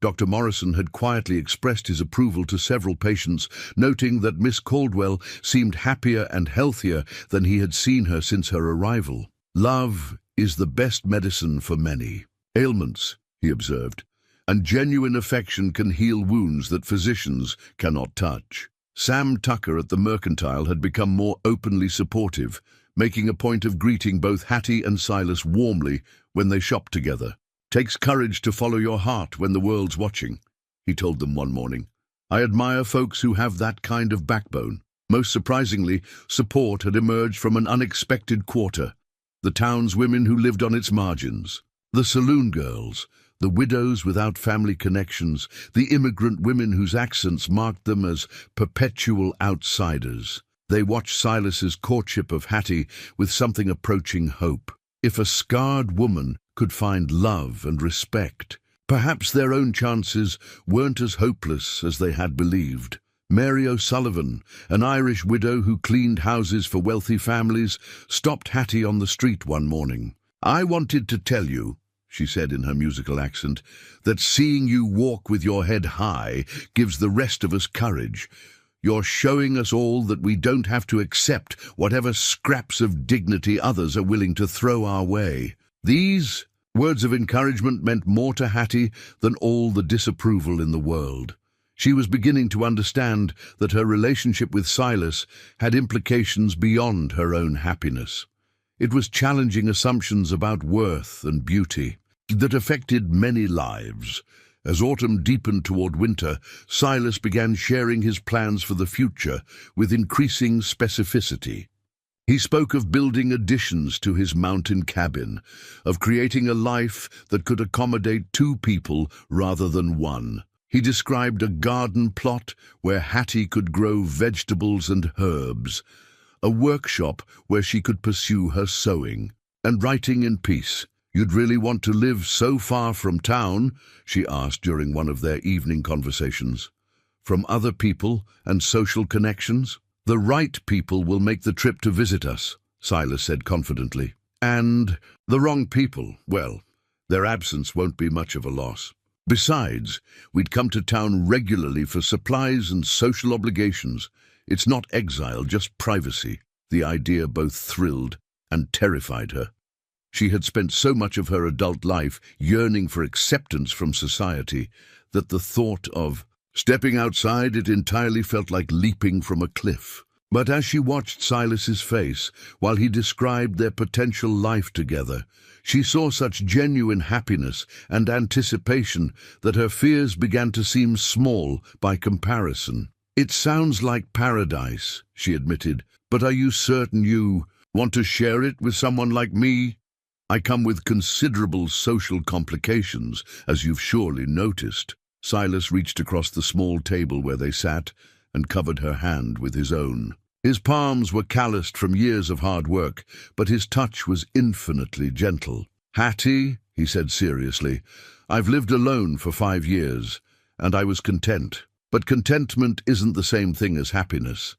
Dr. Morrison had quietly expressed his approval to several patients, noting that Miss Caldwell seemed happier and healthier than he had seen her since her arrival. "Love is the best medicine for many ailments," he observed, "and genuine affection can heal wounds that physicians cannot touch." Sam Tucker at the Mercantile had become more openly supportive, making a point of greeting both Hattie and Silas warmly when they shopped together. "Takes courage to follow your heart when the world's watching," he told them one morning. "I admire folks who have that kind of backbone." Most surprisingly, support had emerged from an unexpected quarter: the town's women who lived on its margins, the saloon girls, the widows without family connections, the immigrant women whose accents marked them as perpetual outsiders. They watched Silas's courtship of Hattie with something approaching hope. If a scarred woman could find love and respect, perhaps their own chances weren't as hopeless as they had believed. Mary O'Sullivan, an Irish widow who cleaned houses for wealthy families, stopped Hattie on the street one morning. "I wanted to tell you," she said in her musical accent, "that seeing you walk with your head high gives the rest of us courage. You're showing us all that we don't have to accept whatever scraps of dignity others are willing to throw our way." These words of encouragement meant more to Hattie than all the disapproval in the world. She was beginning to understand that her relationship with Silas had implications beyond her own happiness. It was challenging assumptions about worth and beauty that affected many lives. As autumn deepened toward winter, Silas began sharing his plans for the future with increasing specificity. He spoke of building additions to his mountain cabin, of creating a life that could accommodate two people rather than one. He described a garden plot where Hattie could grow vegetables and herbs, a workshop where she could pursue her sewing, and writing in peace. "You'd really want to live so far from town?" she asked during one of their evening conversations. "From other people and social connections?" "The right people will make the trip to visit us," Silas said confidently. "And the wrong people, well, their absence won't be much of a loss. Besides, we'd come to town regularly for supplies and social obligations. It's not exile, just privacy." The idea both thrilled and terrified her. She had spent so much of her adult life yearning for acceptance from society that the thought of stepping outside it entirely felt like leaping from a cliff. But as she watched Silas's face while he described their potential life together, she saw such genuine happiness and anticipation that her fears began to seem small by comparison. "It sounds like paradise," she admitted, "but are you certain you want to share it with someone like me? I come with considerable social complications, as you've surely noticed." Silas reached across the small table where they sat and covered her hand with his own. His palms were calloused from years of hard work, but his touch was infinitely gentle. "Hattie," he said seriously, "I've lived alone for 5 years, and I was content. But contentment isn't the same thing as happiness.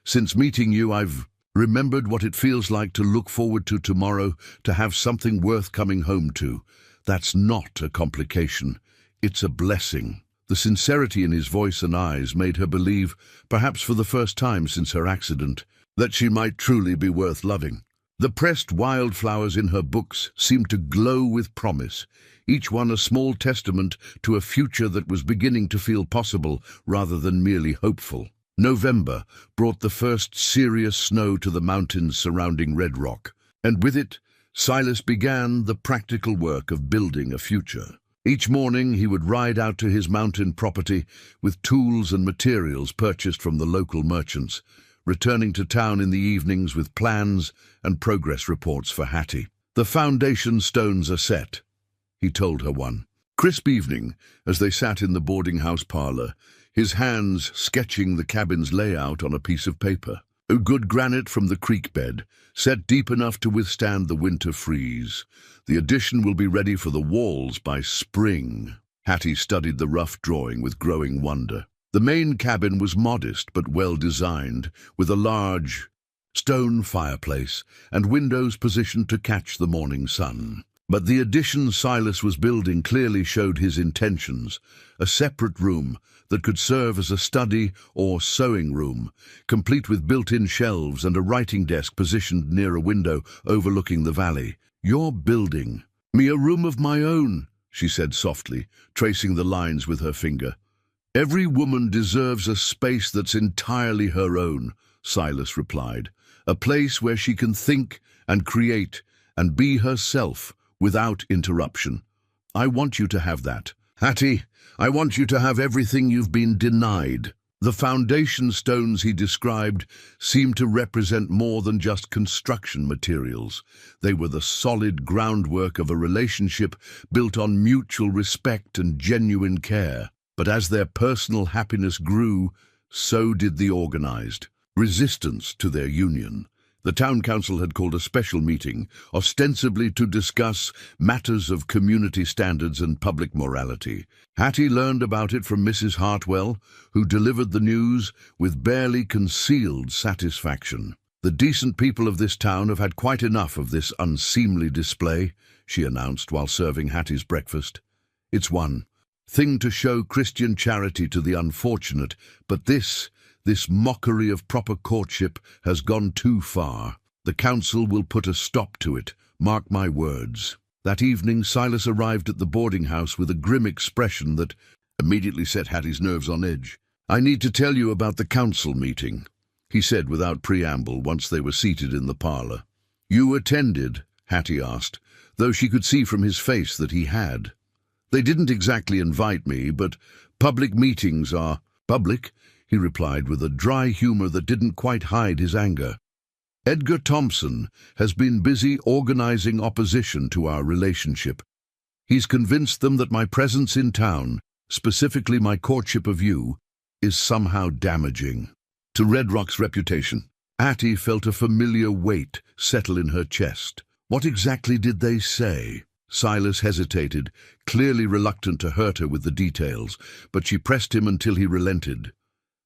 Since meeting you, I've remembered what it feels like to look forward to tomorrow, to have something worth coming home to. That's not a complication. It's a blessing." The sincerity in his voice and eyes made her believe, perhaps for the first time since her accident, that she might truly be worth loving. The pressed wildflowers in her books seemed to glow with promise, each one a small testament to a future that was beginning to feel possible rather than merely hopeful. November brought the first serious snow to the mountains surrounding Red Rock, and with it, Silas began the practical work of building a future. Each morning he would ride out to his mountain property with tools and materials purchased from the local merchants, returning to town in the evenings with plans and progress reports for Hattie. "The foundation stones are set," he told her one crisp evening as they sat in the boarding house parlor, his hands sketching the cabin's layout on a piece of paper. A good granite from the creek bed, set deep enough to withstand the winter freeze. The addition will be ready for the walls by spring. Hattie studied the rough drawing with growing wonder. The main cabin was modest but well designed, with a large stone fireplace and windows positioned to catch the morning sun. But the addition Silas was building clearly showed his intentions: a separate room that could serve as a study or sewing room, complete with built-in shelves and a writing desk positioned near a window overlooking the valley. "You're building me a room of my own," she said softly, tracing the lines with her finger. Every woman deserves a space that's entirely her own, Silas replied. A place where she can think and create and be herself without interruption. I want you to have that. Hattie, I want you to have everything you've been denied. The foundation stones he described seemed to represent more than just construction materials. They were the solid groundwork of a relationship built on mutual respect and genuine care. But as their personal happiness grew, so did the organized resistance to their union. The town council had called a special meeting, ostensibly to discuss matters of community standards and public morality. Hattie learned about it from Mrs. Hartwell, who delivered the news with barely concealed satisfaction. The decent people of this town have had quite enough of this unseemly display, she announced while serving Hattie's breakfast. It's one thing to show Christian charity to the unfortunate, but this mockery of proper courtship has gone too far. The council will put a stop to it, mark my words. That evening, Silas arrived at the boarding house with a grim expression that immediately set Hattie's nerves on edge. I need to tell you about the council meeting, he said without preamble once they were seated in the parlor. You attended? Hattie asked, though she could see from his face that he had. They didn't exactly invite me, but public meetings are public, he replied with a dry humor that didn't quite hide his anger. Edgar Thompson has been busy organizing opposition to our relationship. He's convinced them that my presence in town, specifically my courtship of you, is somehow damaging to Red Rock's reputation. Hattie felt a familiar weight settle in her chest. What exactly did they say? Silas hesitated, clearly reluctant to hurt her with the details, but she pressed him until he relented.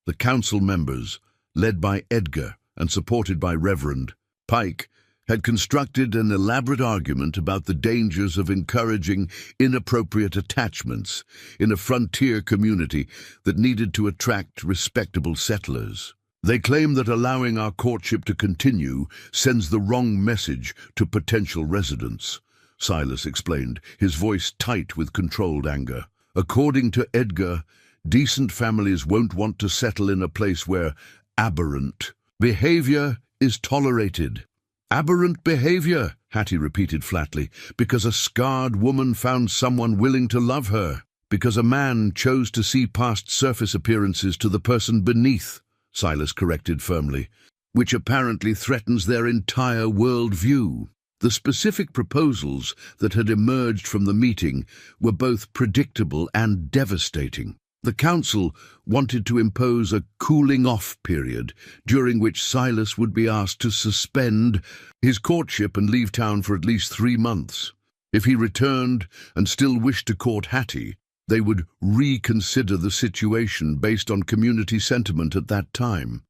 The council members, led by Edgar and supported by Reverend Pike, had constructed an elaborate argument about the dangers of encouraging inappropriate attachments in a frontier community that needed to attract respectable settlers. They claim that allowing our courtship to continue sends the wrong message to potential residents, Silas explained, his voice tight with controlled anger. According to Edgar, decent families won't want to settle in a place where aberrant behavior is tolerated. Aberrant behavior, Hattie repeated flatly, because a scarred woman found someone willing to love her, because a man chose to see past surface appearances to the person beneath, Silas corrected firmly, which apparently threatens their entire worldview. The specific proposals that had emerged from the meeting were both predictable and devastating. The council wanted to impose a cooling-off period during which Silas would be asked to suspend his courtship and leave town for at least 3 months. If he returned and still wished to court Hattie, they would reconsider the situation based on community sentiment at that time.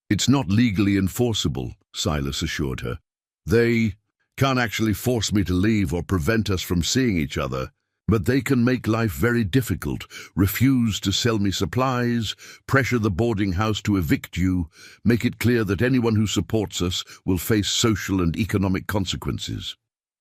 It's not legally enforceable, Silas assured her. They can't actually force me to leave or prevent us from seeing each other. But they can make life very difficult, refuse to sell me supplies, pressure the boarding house to evict you, make it clear that anyone who supports us will face social and economic consequences.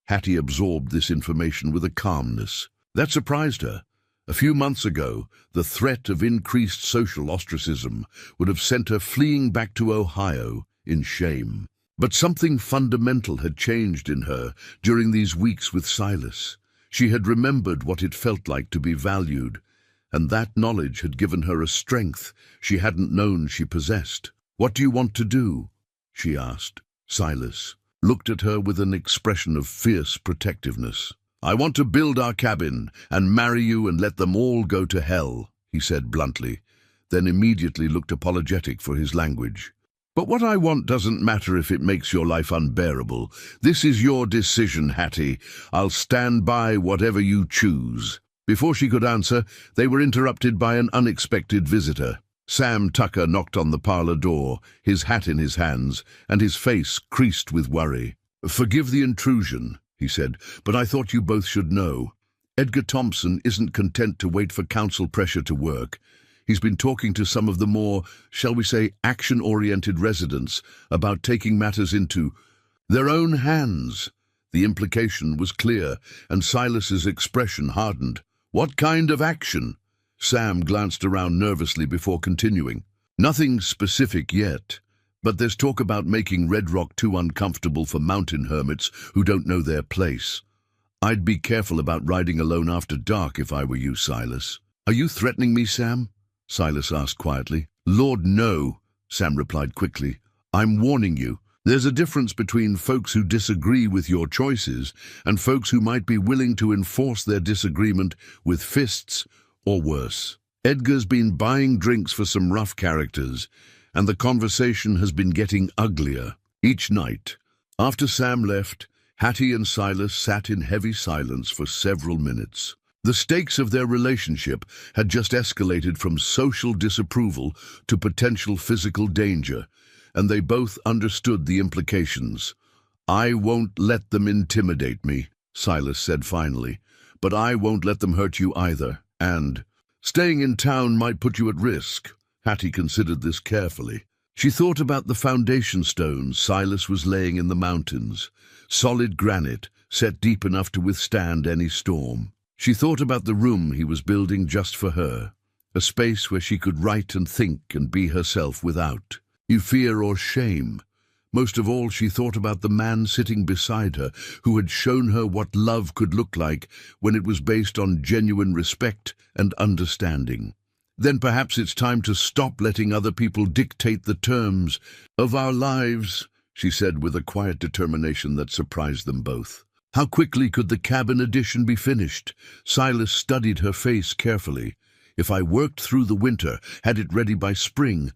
Hattie absorbed this information with a calmness that surprised her. A few months ago, the threat of increased social ostracism would have sent her fleeing back to Ohio in shame. But something fundamental had changed in her during these weeks with Silas. She had remembered what it felt like to be valued, and that knowledge had given her a strength she hadn't known she possessed. What do you want to do? She asked. Silas looked at her with an expression of fierce protectiveness. I want to build our cabin and marry you and let them all go to hell, he said bluntly, then immediately looked apologetic for his language. But what I want doesn't matter if it makes your life unbearable. This is your decision, Hattie. I'll stand by whatever you choose. Before she could answer, they were interrupted by an unexpected visitor. Sam Tucker knocked on the parlor door, his hat in his hands, and his face creased with worry. Forgive the intrusion, he said, but I thought you both should know. Edgar Thompson isn't content to wait for council pressure to work. He's been talking to some of the more, shall we say, action-oriented residents about taking matters into their own hands. The implication was clear, and Silas's expression hardened. What kind of action? Sam glanced around nervously before continuing. Nothing specific yet, but there's talk about making Red Rock too uncomfortable for mountain hermits who don't know their place. I'd be careful about riding alone after dark if I were you, Silas. Are you threatening me, Sam? Silas asked quietly. Lord, no, Sam replied quickly. I'm warning you. There's a difference between folks who disagree with your choices and folks who might be willing to enforce their disagreement with fists or worse. Edgar's been buying drinks for some rough characters, and the conversation has been getting uglier. Each night, after Sam left, Hattie and Silas sat in heavy silence for several minutes. The stakes of their relationship had just escalated from social disapproval to potential physical danger, and they both understood the implications. I won't let them intimidate me, Silas said finally, but I won't let them hurt you either, and staying in town might put you at risk. Hattie considered this carefully. She thought about the foundation stones Silas was laying in the mountains, solid granite set deep enough to withstand any storm. She thought about the room he was building just for her, a space where she could write and think and be herself without fear or shame. Most of all, she thought about the man sitting beside her who had shown her what love could look like when it was based on genuine respect and understanding. Then perhaps it's time to stop letting other people dictate the terms of our lives, she said with a quiet determination that surprised them both. How quickly could the cabin addition be finished? Silas studied her face carefully. If I worked through the winter, had it ready by spring.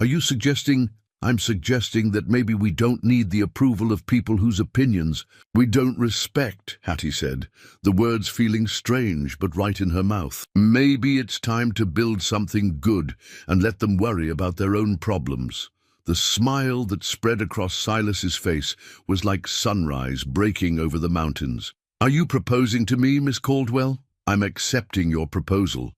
Are you suggesting? I'm suggesting that maybe we don't need the approval of people whose opinions we don't respect, Hattie said, the words feeling strange but right in her mouth. Maybe it's time to build something good and let them worry about their own problems. The smile that spread across Silas's face was like sunrise breaking over the mountains. Are you proposing to me, Miss Caldwell? I'm accepting your proposal.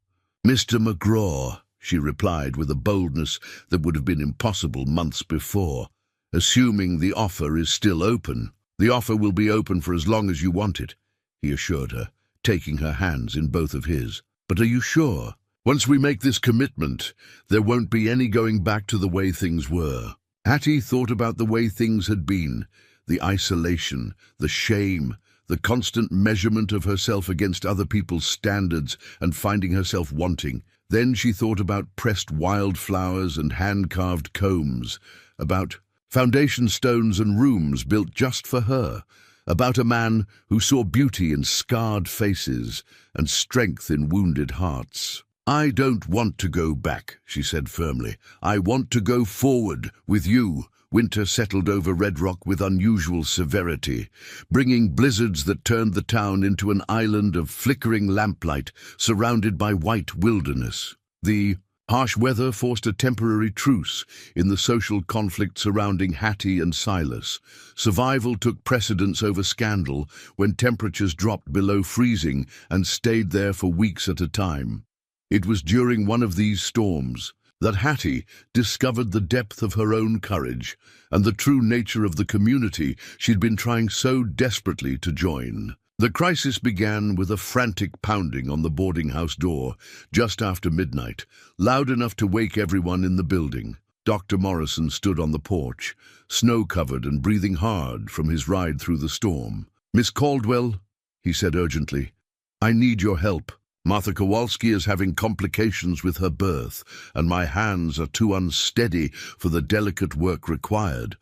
Mr. McGraw, she replied with a boldness that would have been impossible months before. Assuming the offer is still open. The offer will be open for as long as you want it, he assured her, taking her hands in both of his. But are you sure? Once we make this commitment, there won't be any going back to the way things were. Hattie thought about the way things had been, the isolation, the shame, the constant measurement of herself against other people's standards and finding herself wanting. Then she thought about pressed wildflowers and hand-carved combs, about foundation stones and rooms built just for her, about a man who saw beauty in scarred faces and strength in wounded hearts. I don't want to go back, she said firmly. I want to go forward with you. Winter settled over Red Rock with unusual severity, bringing blizzards that turned the town into an island of flickering lamplight surrounded by white wilderness. The harsh weather forced a temporary truce in the social conflict surrounding Hattie and Silas. Survival took precedence over scandal when temperatures dropped below freezing and stayed there for weeks at a time. It was during one of these storms that Hattie discovered the depth of her own courage and the true nature of the community she'd been trying so desperately to join. The crisis began with a frantic pounding on the boarding house door just after midnight, loud enough to wake everyone in the building. Dr. Morrison stood on the porch, snow-covered and breathing hard from his ride through the storm. Miss Caldwell, he said urgently, I need your help. Martha Kowalski is having complications with her birth, and my hands are too unsteady for the delicate work required.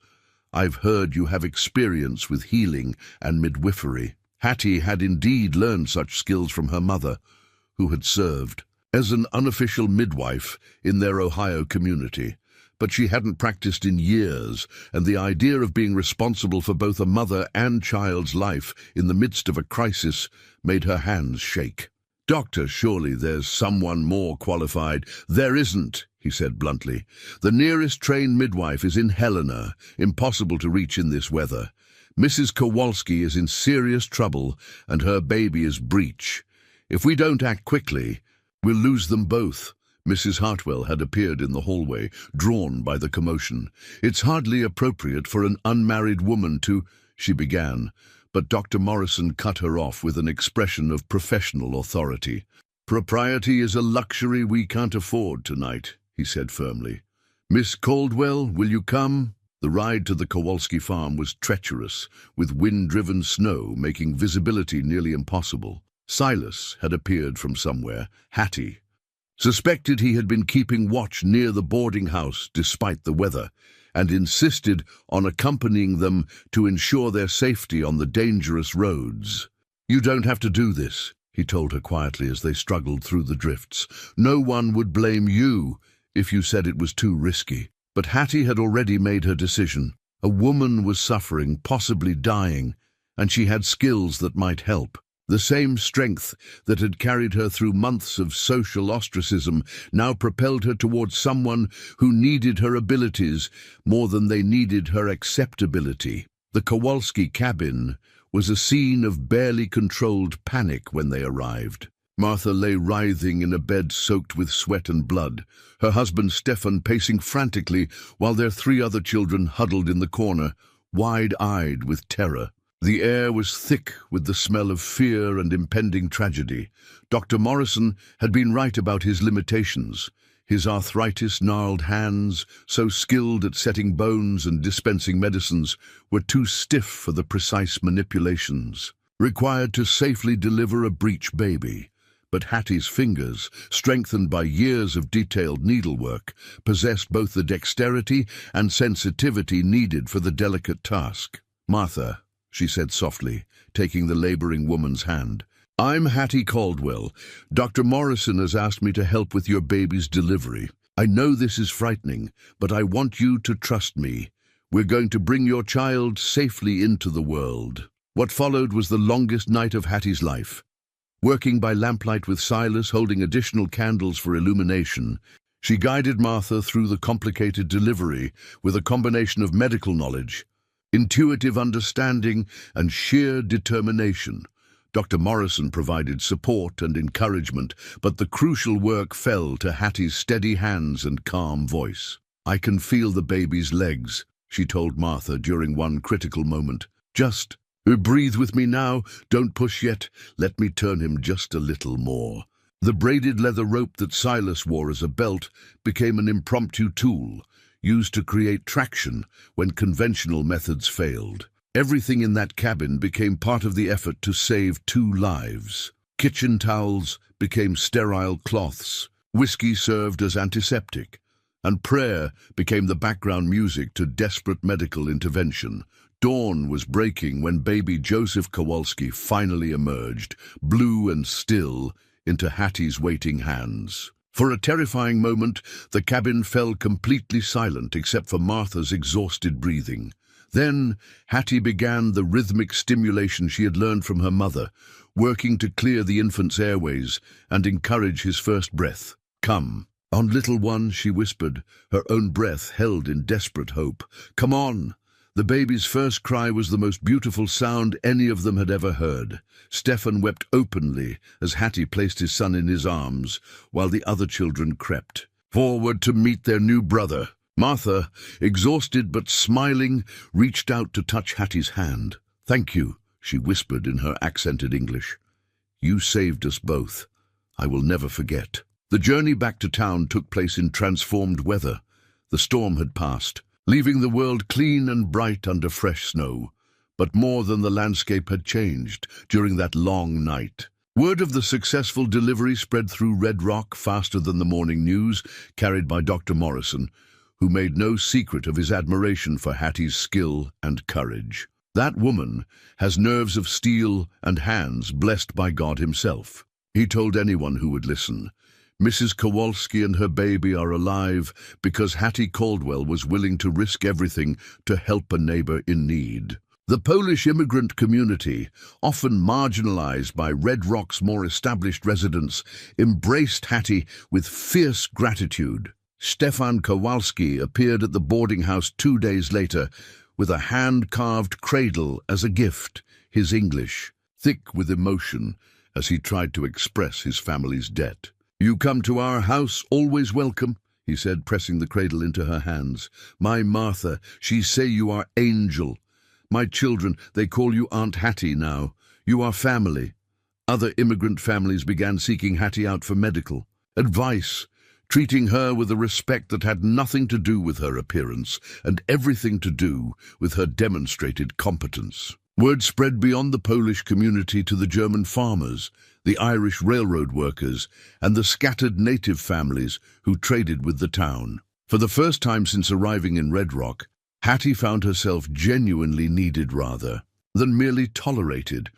I've heard you have experience with healing and midwifery. Hattie had indeed learned such skills from her mother, who had served as an unofficial midwife in their Ohio community. But she hadn't practiced in years, and the idea of being responsible for both a mother and child's life in the midst of a crisis made her hands shake. Doctor, surely there's someone more qualified. There isn't, he said bluntly. The nearest trained midwife is in Helena, impossible to reach in this weather. Mrs. Kowalski is in serious trouble, and her baby is breech. If we don't act quickly, we'll lose them both. Mrs. Hartwell had appeared in the hallway, drawn by the commotion. It's hardly appropriate for an unmarried woman to, she began, but Dr. Morrison cut her off with an expression of professional authority. "Propriety is a luxury we can't afford tonight," he said firmly. "Miss Caldwell, will you come?" The ride to the Kowalski farm was treacherous, with wind-driven snow making visibility nearly impossible. Silas had appeared from somewhere. Hattie suspected he had been keeping watch near the boarding house despite the weather, and insisted on accompanying them to ensure their safety on the dangerous roads. "You don't have to do this," he told her quietly as they struggled through the drifts. "No one would blame you if you said it was too risky." But Hattie had already made her decision. A woman was suffering, possibly dying, and she had skills that might help. The same strength that had carried her through months of social ostracism now propelled her towards someone who needed her abilities more than they needed her acceptability. The Kowalski cabin was a scene of barely controlled panic when they arrived. Martha lay writhing in a bed soaked with sweat and blood, her husband Stefan pacing frantically while their 3 other children huddled in the corner, wide-eyed with terror. The air was thick with the smell of fear and impending tragedy. Dr. Morrison had been right about his limitations. His arthritis-gnarled hands, so skilled at setting bones and dispensing medicines, were too stiff for the precise manipulations required to safely deliver a breech baby. But Hattie's fingers, strengthened by years of detailed needlework, possessed both the dexterity and sensitivity needed for the delicate task. "Martha," she said softly, taking the laboring woman's hand. "I'm Hattie Caldwell. Dr. Morrison has asked me to help with your baby's delivery. I know this is frightening, but I want you to trust me. We're going to bring your child safely into the world." What followed was the longest night of Hattie's life. Working by lamplight with Silas holding additional candles for illumination, she guided Martha through the complicated delivery with a combination of medical knowledge, intuitive understanding, and sheer determination. Dr. Morrison provided support and encouragement, but the crucial work fell to Hattie's steady hands and calm voice. "I can feel the baby's legs," she told Martha during one critical moment. "Just breathe with me now. Don't push yet. Let me turn him just a little more." The braided leather rope that Silas wore as a belt became an impromptu tool, used to create traction when conventional methods failed. Everything in that cabin became part of the effort to save 2 lives. Kitchen towels became sterile cloths, whiskey served as antiseptic, and prayer became the background music to desperate medical intervention. Dawn was breaking when baby Joseph Kowalski finally emerged, blue and still, into Hattie's waiting hands. For a terrifying moment, the cabin fell completely silent except for Martha's exhausted breathing. Then Hattie began the rhythmic stimulation she had learned from her mother, working to clear the infant's airways and encourage his first breath. "Come on, little one," she whispered, her own breath held in desperate hope. "Come on." The baby's first cry was the most beautiful sound any of them had ever heard. Stefan wept openly as Hattie placed his son in his arms, while the other children crept forward to meet their new brother. Martha, exhausted but smiling, reached out to touch Hattie's hand. "Thank you," she whispered in her accented English. "You saved us both. I will never forget." The journey back to town took place in transformed weather. The storm had passed, leaving the world clean and bright under fresh snow. But more than the landscape had changed during that long night. Word of the successful delivery spread through Red Rock faster than the morning news, carried by Dr. Morrison, who made no secret of his admiration for Hattie's skill and courage. "That woman has nerves of steel and hands blessed by God himself," he told anyone who would listen. "Mrs. Kowalski and her baby are alive because Hattie Caldwell was willing to risk everything to help a neighbor in need." The Polish immigrant community, often marginalized by Red Rock's more established residents, embraced Hattie with fierce gratitude. Stefan Kowalski appeared at the boarding house 2 days later with a hand-carved cradle as a gift, his English thick with emotion as he tried to express his family's debt. "You come to our house, always welcome," he said, pressing the cradle into her hands. "My Martha, she say you are angel. My children, they call you Aunt Hattie now. You are family. Other immigrant families began seeking Hattie out for medical advice, treating her with a respect that had nothing to do with her appearance and everything to do with her demonstrated competence. Word spread beyond the Polish community to the German farmers, the Irish railroad workers, and the scattered native families who traded with the town. For the first time since arriving in Red Rock, Hattie found herself genuinely needed rather than merely tolerated.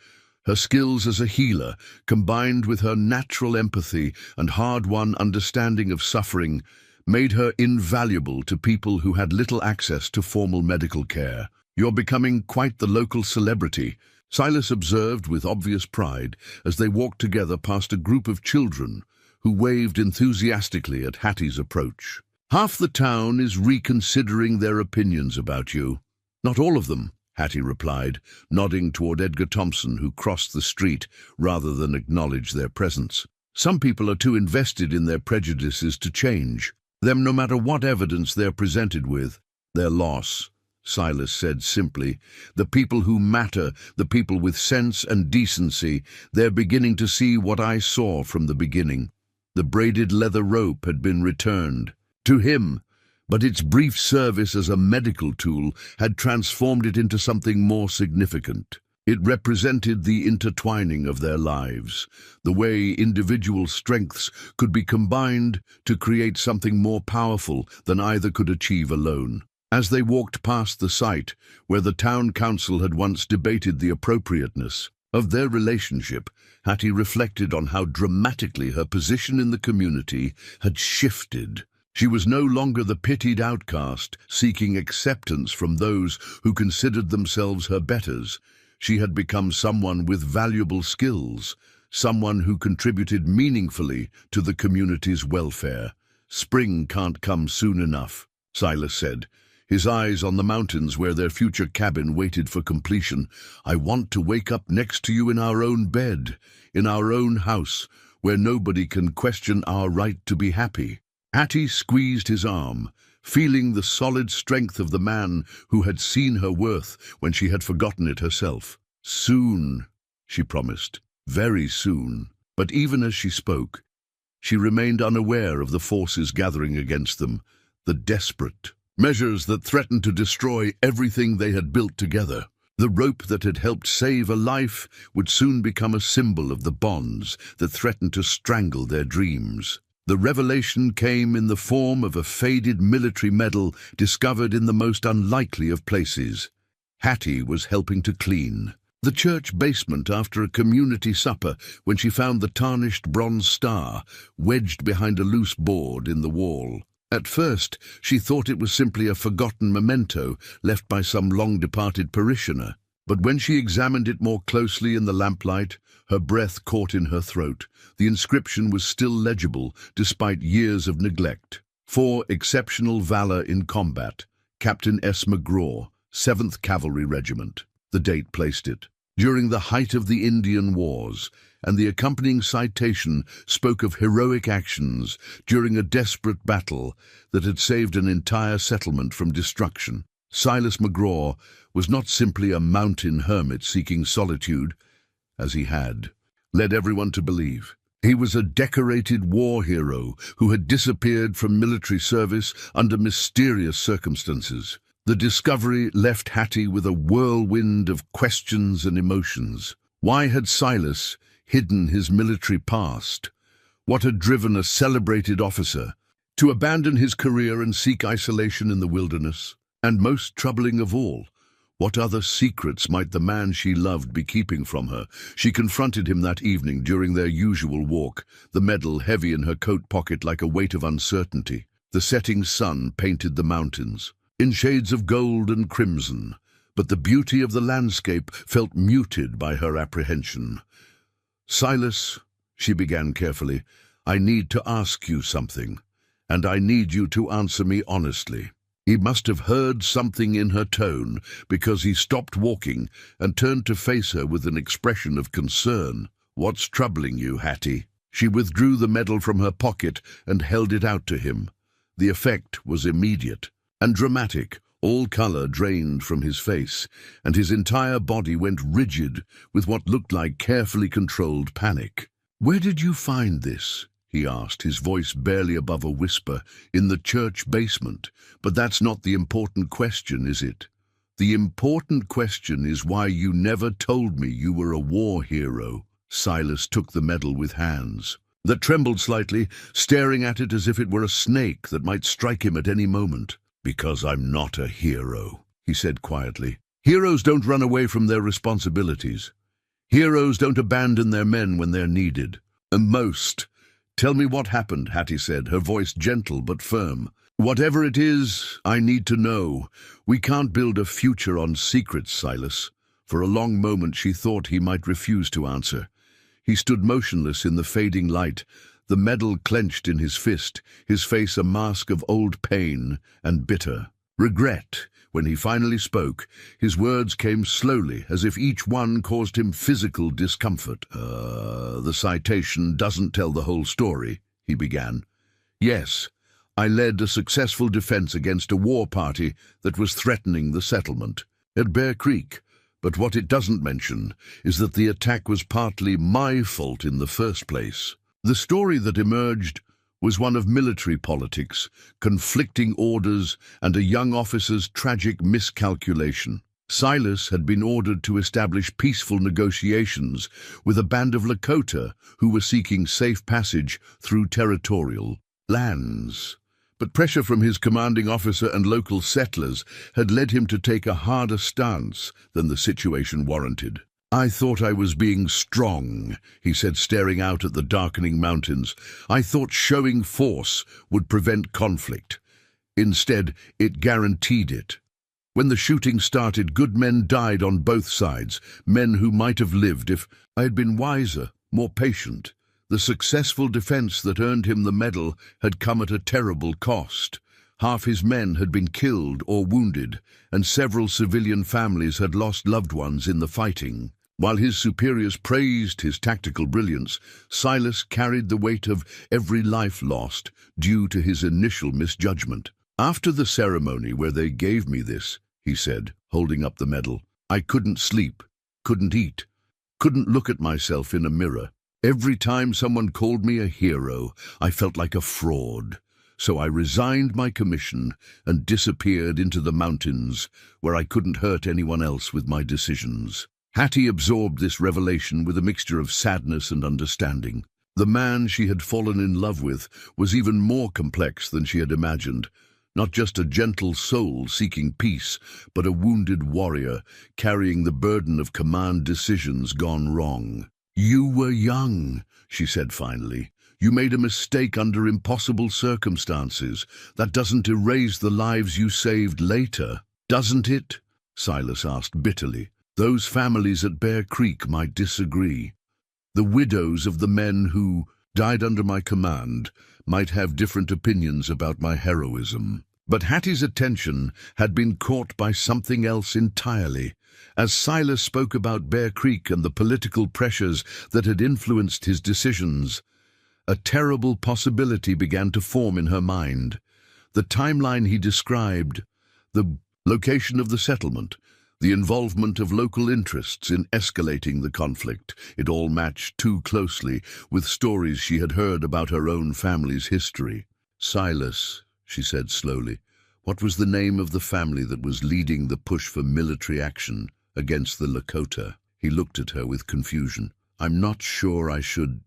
Her skills as a healer, combined with her natural empathy and hard-won understanding of suffering, made her invaluable to people who had little access to formal medical care. "You're becoming quite the local celebrity," Silas observed with obvious pride as they walked together past a group of children who waved enthusiastically at Hattie's approach. "Half the town is reconsidering their opinions about you." "Not all of them," Hattie replied, nodding toward Edgar Thompson, who crossed the street rather than acknowledge their presence. "Some people are too invested in their prejudices to change them, no matter what evidence they're presented with." "Their loss," Silas said simply. "The people who matter, the people with sense and decency, they're beginning to see what I saw from the beginning." The braided leather rope had been returned to him, but its brief service as a medical tool had transformed it into something more significant. It represented the intertwining of their lives, the way individual strengths could be combined to create something more powerful than either could achieve alone. As they walked past the site where the town council had once debated the appropriateness of their relationship, Hattie reflected on how dramatically her position in the community had shifted. She was no longer the pitied outcast, seeking acceptance from those who considered themselves her betters. She had become someone with valuable skills, someone who contributed meaningfully to the community's welfare. "Spring can't come soon enough," Silas said, his eyes on the mountains where their future cabin waited for completion. "I want to wake up next to you in our own bed, in our own house, where nobody can question our right to be happy." Hattie squeezed his arm, feeling the solid strength of the man who had seen her worth when she had forgotten it herself. "Soon," she promised, "very soon." But even as she spoke, she remained unaware of the forces gathering against them, the desperate measures that threatened to destroy everything they had built together. The rope that had helped save a life would soon become a symbol of the bonds that threatened to strangle their dreams. The revelation came in the form of a faded military medal discovered in the most unlikely of places. Hattie was helping to clean the church basement after a community supper when she found the tarnished bronze star wedged behind a loose board in the wall. At first, she thought it was simply a forgotten memento left by some long-departed parishioner. But when she examined it more closely in the lamplight, her breath caught in her throat. The inscription was still legible, despite years of neglect. "For exceptional valor in combat, Captain S. McGraw, 7th Cavalry Regiment." The date placed it during the height of the Indian Wars, and the accompanying citation spoke of heroic actions during a desperate battle that had saved an entire settlement from destruction. Silas McGraw was not simply a mountain hermit seeking solitude, as he had led everyone to believe. He was a decorated war hero who had disappeared from military service under mysterious circumstances. The discovery left Hattie with a whirlwind of questions and emotions. Why had Silas hidden his military past? What had driven a celebrated officer to abandon his career and seek isolation in the wilderness? And most troubling of all, what other secrets might the man she loved be keeping from her? She confronted him that evening during their usual walk, the medal heavy in her coat pocket like a weight of uncertainty. The setting sun painted the mountains in shades of gold and crimson, but the beauty of the landscape felt muted by her apprehension. "Silas," she began carefully, "I need to ask you something, and I need you to answer me honestly." He must have heard something in her tone, because he stopped walking and turned to face her with an expression of concern. "What's troubling you, Hattie?" She withdrew the medal from her pocket and held it out to him. The effect was immediate and dramatic, All color drained from his face, and his entire body went rigid with what looked like carefully controlled panic. "Where did you find this?" he asked, his voice barely above a whisper. "In the church basement. But that's not the important question, is it? The important question is why you never told me you were a war hero." Silas took the medal with hands that trembled slightly, staring at it as if it were a snake that might strike him at any moment. "Because I'm not a hero," he said quietly. "Heroes don't run away from their responsibilities. Heroes don't abandon their men when they're needed. And most. Tell me what happened," Hattie said, her voice gentle but firm. "Whatever it is, I need to know. We can't build a future on secrets, Silas." For a long moment she thought he might refuse to answer. He stood motionless in the fading light, the medal clenched in his fist, his face a mask of old pain and bitter regret. When he finally spoke, his words came slowly, as if each one caused him physical discomfort. The citation doesn't tell the whole story," he began. "Yes, I led a successful defense against a war party that was threatening the settlement at Bear Creek. But what it doesn't mention is that the attack was partly my fault in the first place." The story that emerged was one of military politics, conflicting orders, and a young officer's tragic miscalculation. Silas had been ordered to establish peaceful negotiations with a band of Lakota who were seeking safe passage through territorial lands. But pressure from his commanding officer and local settlers had led him to take a harder stance than the situation warranted. "I thought I was being strong," he said, staring out at the darkening mountains. "I thought showing force would prevent conflict. Instead, it guaranteed it. When the shooting started, good men died on both sides, men who might have lived if I had been wiser, more patient. The successful defense that earned him the medal had come at a terrible cost. Half his men had been killed or wounded, and several civilian families had lost loved ones in the fighting. While his superiors praised his tactical brilliance, Silas carried the weight of every life lost due to his initial misjudgment. After the ceremony where they gave me this," he said, holding up the medal, "I couldn't sleep, couldn't eat, couldn't look at myself in a mirror. Every time someone called me a hero, I felt like a fraud. So I resigned my commission and disappeared into the mountains where I couldn't hurt anyone else with my decisions." Hattie absorbed this revelation with a mixture of sadness and understanding. The man she had fallen in love with was even more complex than she had imagined. Not just a gentle soul seeking peace, but a wounded warrior carrying the burden of command decisions gone wrong. "You were young," she said finally. "You made a mistake under impossible circumstances. That doesn't erase the lives you saved later, doesn't it?" Silas asked bitterly. "Those families at Bear Creek might disagree. The widows of the men who died under my command might have different opinions about my heroism." But Hattie's attention had been caught by something else entirely. As Silas spoke about Bear Creek and the political pressures that had influenced his decisions, a terrible possibility began to form in her mind. The timeline he described, the location of the settlement, the involvement of local interests in escalating the conflict, it all matched too closely with stories she had heard about her own family's history. "Silas," she said slowly, "what was the name of the family that was leading the push for military action against the Lakota?" He looked at her with confusion. "I'm not sure I should—"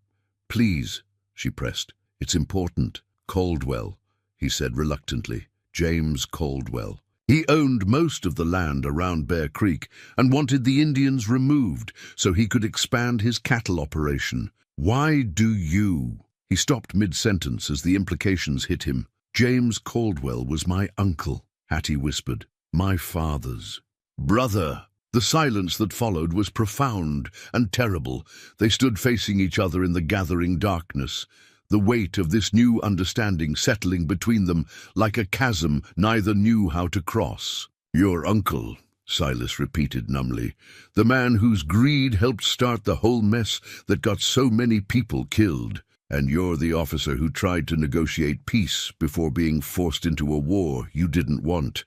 "Please," she pressed. "It's important." "Caldwell," he said reluctantly. "James Caldwell. He owned most of the land around Bear Creek and wanted the Indians removed so he could expand his cattle operation. Why do you—" He stopped mid-sentence as the implications hit him. "James Caldwell was my uncle," Hattie whispered. "My father's brother." The silence that followed was profound and terrible. They stood facing each other in the gathering darkness, the weight of this new understanding settling between them like a chasm neither knew how to cross. "Your uncle," Silas repeated numbly, "the man whose greed helped start the whole mess that got so many people killed. And you're the officer who tried to negotiate peace before being forced into a war you didn't want."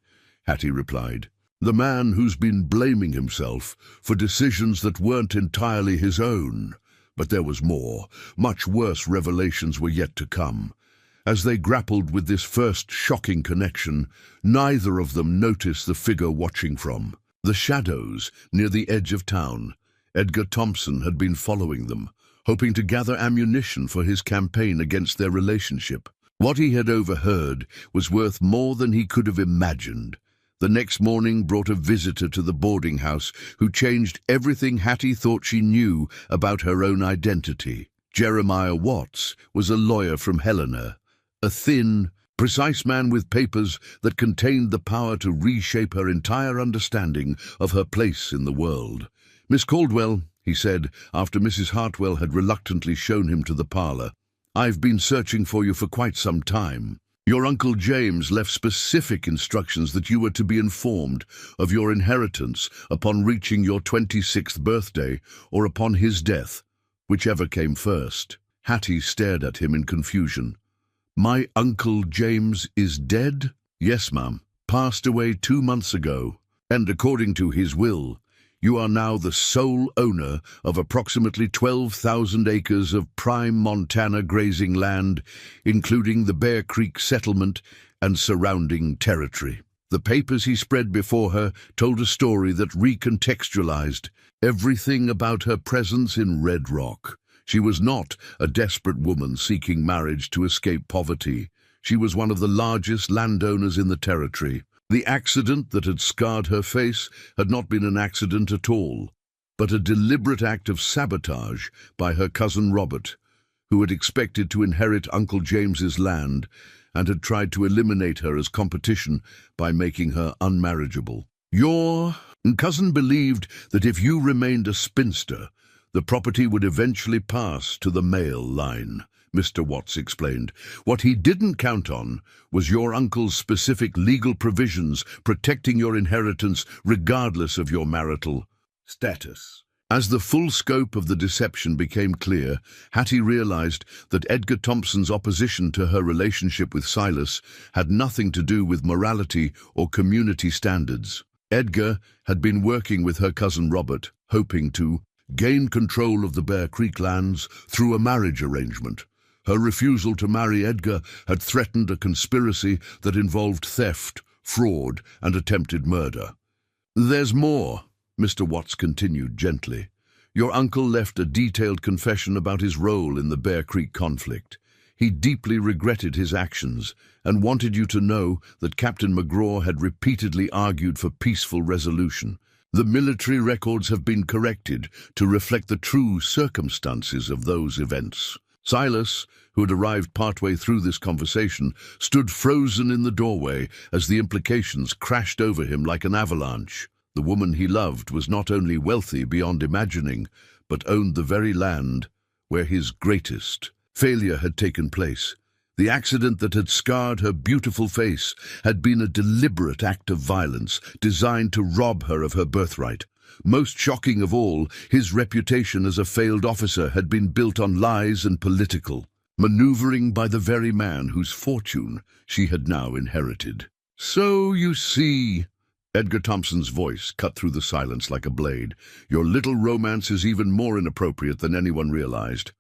Hattie replied. "The man who's been blaming himself for decisions that weren't entirely his own." But there was more. Much worse revelations were yet to come. As they grappled with this first shocking connection, neither of them noticed the figure watching from the shadows near the edge of town. Edgar Thompson had been following them, hoping to gather ammunition for his campaign against their relationship. What he had overheard was worth more than he could have imagined. The next morning brought a visitor to the boarding house who changed everything Hattie thought she knew about her own identity. Jeremiah Watts was a lawyer from Helena, a thin, precise man with papers that contained the power to reshape her entire understanding of her place in the world. "Miss Caldwell," he said, after Mrs. Hartwell had reluctantly shown him to the parlor, "I've been searching for you for quite some time. Your Uncle James left specific instructions that you were to be informed of your inheritance upon reaching your 26th birthday or upon his death, whichever came first." Hattie stared at him in confusion. "My Uncle James is dead?" "Yes, ma'am. Passed away 2 months ago. And according to his will, you are now the sole owner of approximately 12,000 acres of prime Montana grazing land, including the Bear Creek settlement and surrounding territory." The papers he spread before her told a story that recontextualized everything about her presence in Red Rock. She was not a desperate woman seeking marriage to escape poverty. She was one of the largest landowners in the territory. The accident that had scarred her face had not been an accident at all, but a deliberate act of sabotage by her cousin Robert, who had expected to inherit Uncle James's land and had tried to eliminate her as competition by making her unmarriageable. "Your cousin believed that if you remained a spinster, the property would eventually pass to the male line," Mr. Watts explained. "What he didn't count on was your uncle's specific legal provisions protecting your inheritance regardless of your marital status." As the full scope of the deception became clear, Hattie realized that Edgar Thompson's opposition to her relationship with Silas had nothing to do with morality or community standards. Edgar had been working with her cousin Robert, hoping to gain control of the Bear Creek lands through a marriage arrangement. Her refusal to marry Edgar had threatened a conspiracy that involved theft, fraud, and attempted murder. "There's more," Mr. Watts continued gently. "Your uncle left a detailed confession about his role in the Bear Creek conflict. He deeply regretted his actions and wanted you to know that Captain McGraw had repeatedly argued for peaceful resolution. The military records have been corrected to reflect the true circumstances of those events." Silas, who had arrived partway through this conversation, stood frozen in the doorway as the implications crashed over him like an avalanche. The woman he loved was not only wealthy beyond imagining, but owned the very land where his greatest failure had taken place. The accident that had scarred her beautiful face had been a deliberate act of violence designed to rob her of her birthright. Most shocking of all, his reputation as a failed officer had been built on lies and political maneuvering by the very man whose fortune she had now inherited. "So you see," Edgar Thompson's voice cut through the silence like a blade, "your little romance is even more inappropriate than anyone realized."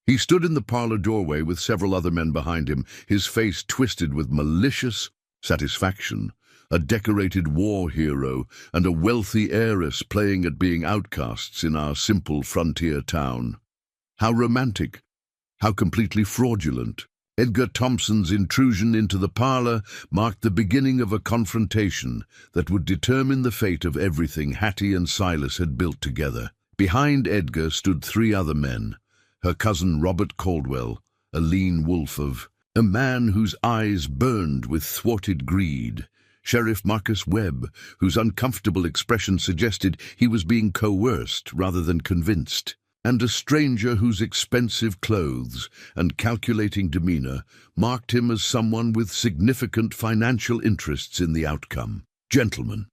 He stood in the parlor doorway with several other men behind him, his face twisted with malicious satisfaction. A decorated war hero and a wealthy heiress playing at being outcasts in our simple frontier town. How romantic, how completely fraudulent. Edgar Thompson's intrusion into the parlor marked the beginning of a confrontation that would determine the fate of everything Hattie and Silas had built together. Behind Edgar stood 3 other men, her cousin Robert Caldwell, a lean wolf of a man whose eyes burned with thwarted greed, Sheriff Marcus Webb, whose uncomfortable expression suggested he was being coerced rather than convinced, and a stranger whose expensive clothes and calculating demeanor marked him as someone with significant financial interests in the outcome. "Gentlemen,"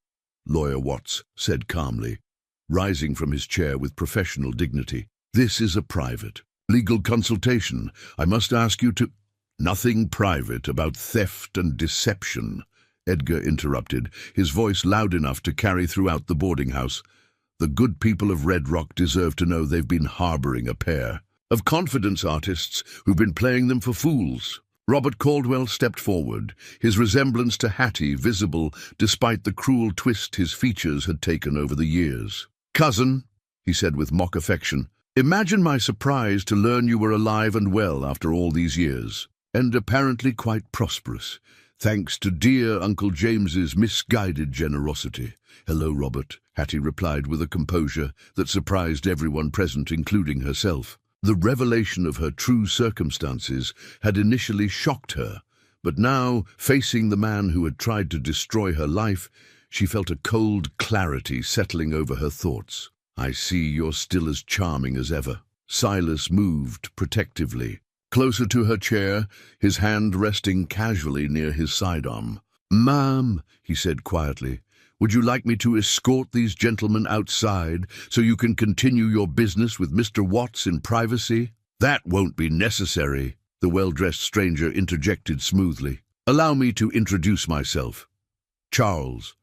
Lawyer Watts said calmly, rising from his chair with professional dignity, "this is a private legal consultation. I must ask you to—" "Nothing private about theft and deception," Edgar interrupted, his voice loud enough to carry throughout the boarding house. The good people of Red Rock deserve to know they've been harboring a pair of confidence artists who've been playing them for fools. Robert Caldwell stepped forward, his resemblance to Hattie visible despite the cruel twist his features had taken over the years. "Cousin," he said with mock affection, "imagine my surprise to learn you were alive and well after all these years, and apparently quite prosperous, thanks to dear Uncle James's misguided generosity." "Hello, Robert," Hattie replied with a composure that surprised everyone present, including herself. The revelation of her true circumstances had initially shocked her, but now, facing the man who had tried to destroy her life, she felt a cold clarity settling over her thoughts. "I see you're still as charming as ever." Silas moved protectively, closer to her chair, his hand resting casually near his sidearm. "Ma'am," he said quietly, "would you like me to escort these gentlemen outside so you can continue your business with Mr. Watts in privacy?" "That won't be necessary," the well-dressed stranger interjected smoothly. "Allow me to introduce myself. Charles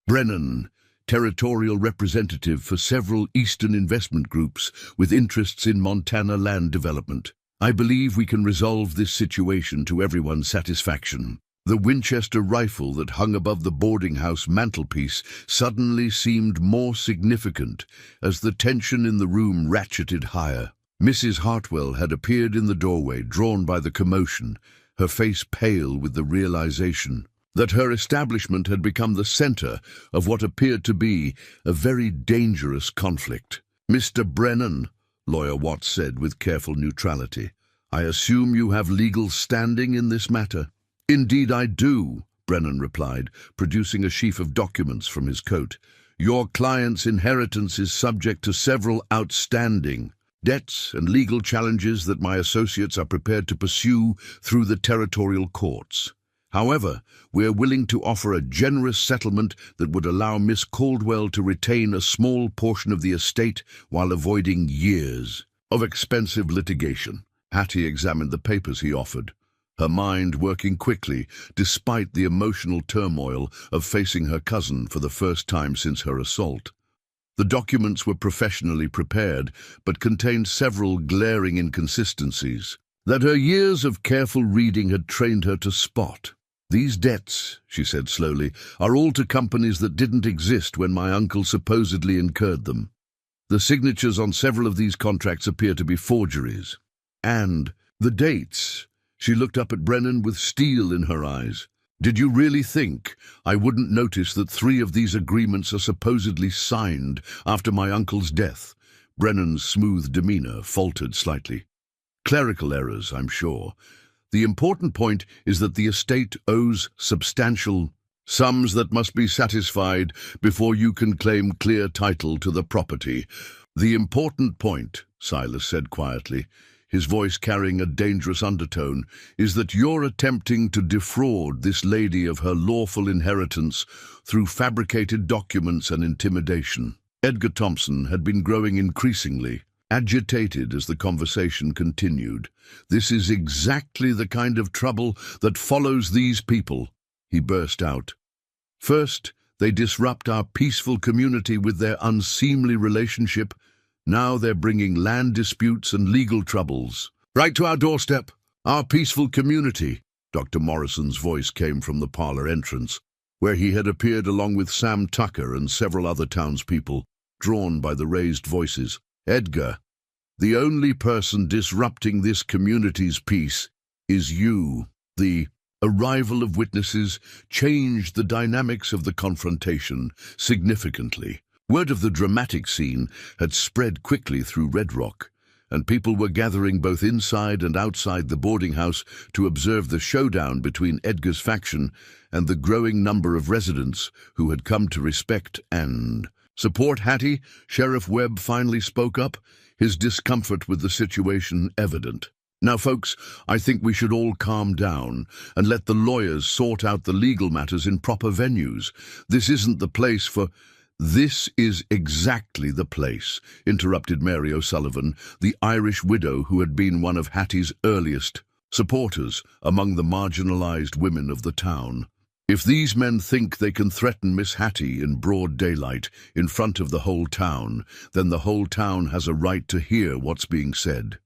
Brennan, territorial representative for several Eastern investment groups with interests in Montana land development. I believe we can resolve this situation to everyone's satisfaction." The Winchester rifle that hung above the boarding house mantelpiece suddenly seemed more significant as the tension in the room ratcheted higher. Mrs. Hartwell had appeared in the doorway, drawn by the commotion, her face pale with the realization that her establishment had become the center of what appeared to be a very dangerous conflict. "Mr. Brennan," Lawyer Watts said with careful neutrality, "I assume you have legal standing in this matter." "Indeed I do," Brennan replied, producing a sheaf of documents from his coat. "Your client's inheritance is subject to several outstanding debts and legal challenges that my associates are prepared to pursue through the territorial courts. However, we are willing to offer a generous settlement that would allow Miss Caldwell to retain a small portion of the estate while avoiding years of expensive litigation." Hattie examined the papers he offered, her mind working quickly despite the emotional turmoil of facing her cousin for the first time since her assault. The documents were professionally prepared, but contained several glaring inconsistencies that her years of careful reading had trained her to spot. "These debts," she said slowly, "are all to companies that didn't exist when my uncle supposedly incurred them. The signatures on several of these contracts appear to be forgeries. And the dates." She looked up at Brennan with steel in her eyes. "Did you really think I wouldn't notice that 3 of these agreements are supposedly signed after my uncle's death?" Brennan's smooth demeanor faltered slightly. "Clerical errors, I'm sure. The important point is that the estate owes substantial sums that must be satisfied before you can claim clear title to the property." "The important point," Silas said quietly, his voice carrying a dangerous undertone, "is that you're attempting to defraud this lady of her lawful inheritance through fabricated documents and intimidation." Edgar Thompson had been growing increasingly agitated as the conversation continued. "This is exactly the kind of trouble that follows these people," he burst out. "First, they disrupt our peaceful community with their unseemly relationship. Now they're bringing land disputes and legal troubles right to our doorstep, our peaceful community." Dr. Morrison's voice came from the parlor entrance, where he had appeared along with Sam Tucker and several other townspeople, drawn by the raised voices. "Edgar, the only person disrupting this community's peace is you." The arrival of witnesses changed the dynamics of the confrontation significantly. Word of the dramatic scene had spread quickly through Red Rock, and people were gathering both inside and outside the boarding house to observe the showdown between Edgar's faction and the growing number of residents who had come to respect and support Hattie. Sheriff Webb finally spoke up, his discomfort with the situation evident. "Now, folks, I think we should all calm down and let the lawyers sort out the legal matters in proper venues. This isn't the place for—" "This is exactly the place," interrupted Mary O'Sullivan, the Irish widow who had been one of Hattie's earliest supporters among the marginalized women of the town. If these men think they can threaten Miss Hattie in broad daylight in front of the whole town, then the whole town has a right to hear what's being said.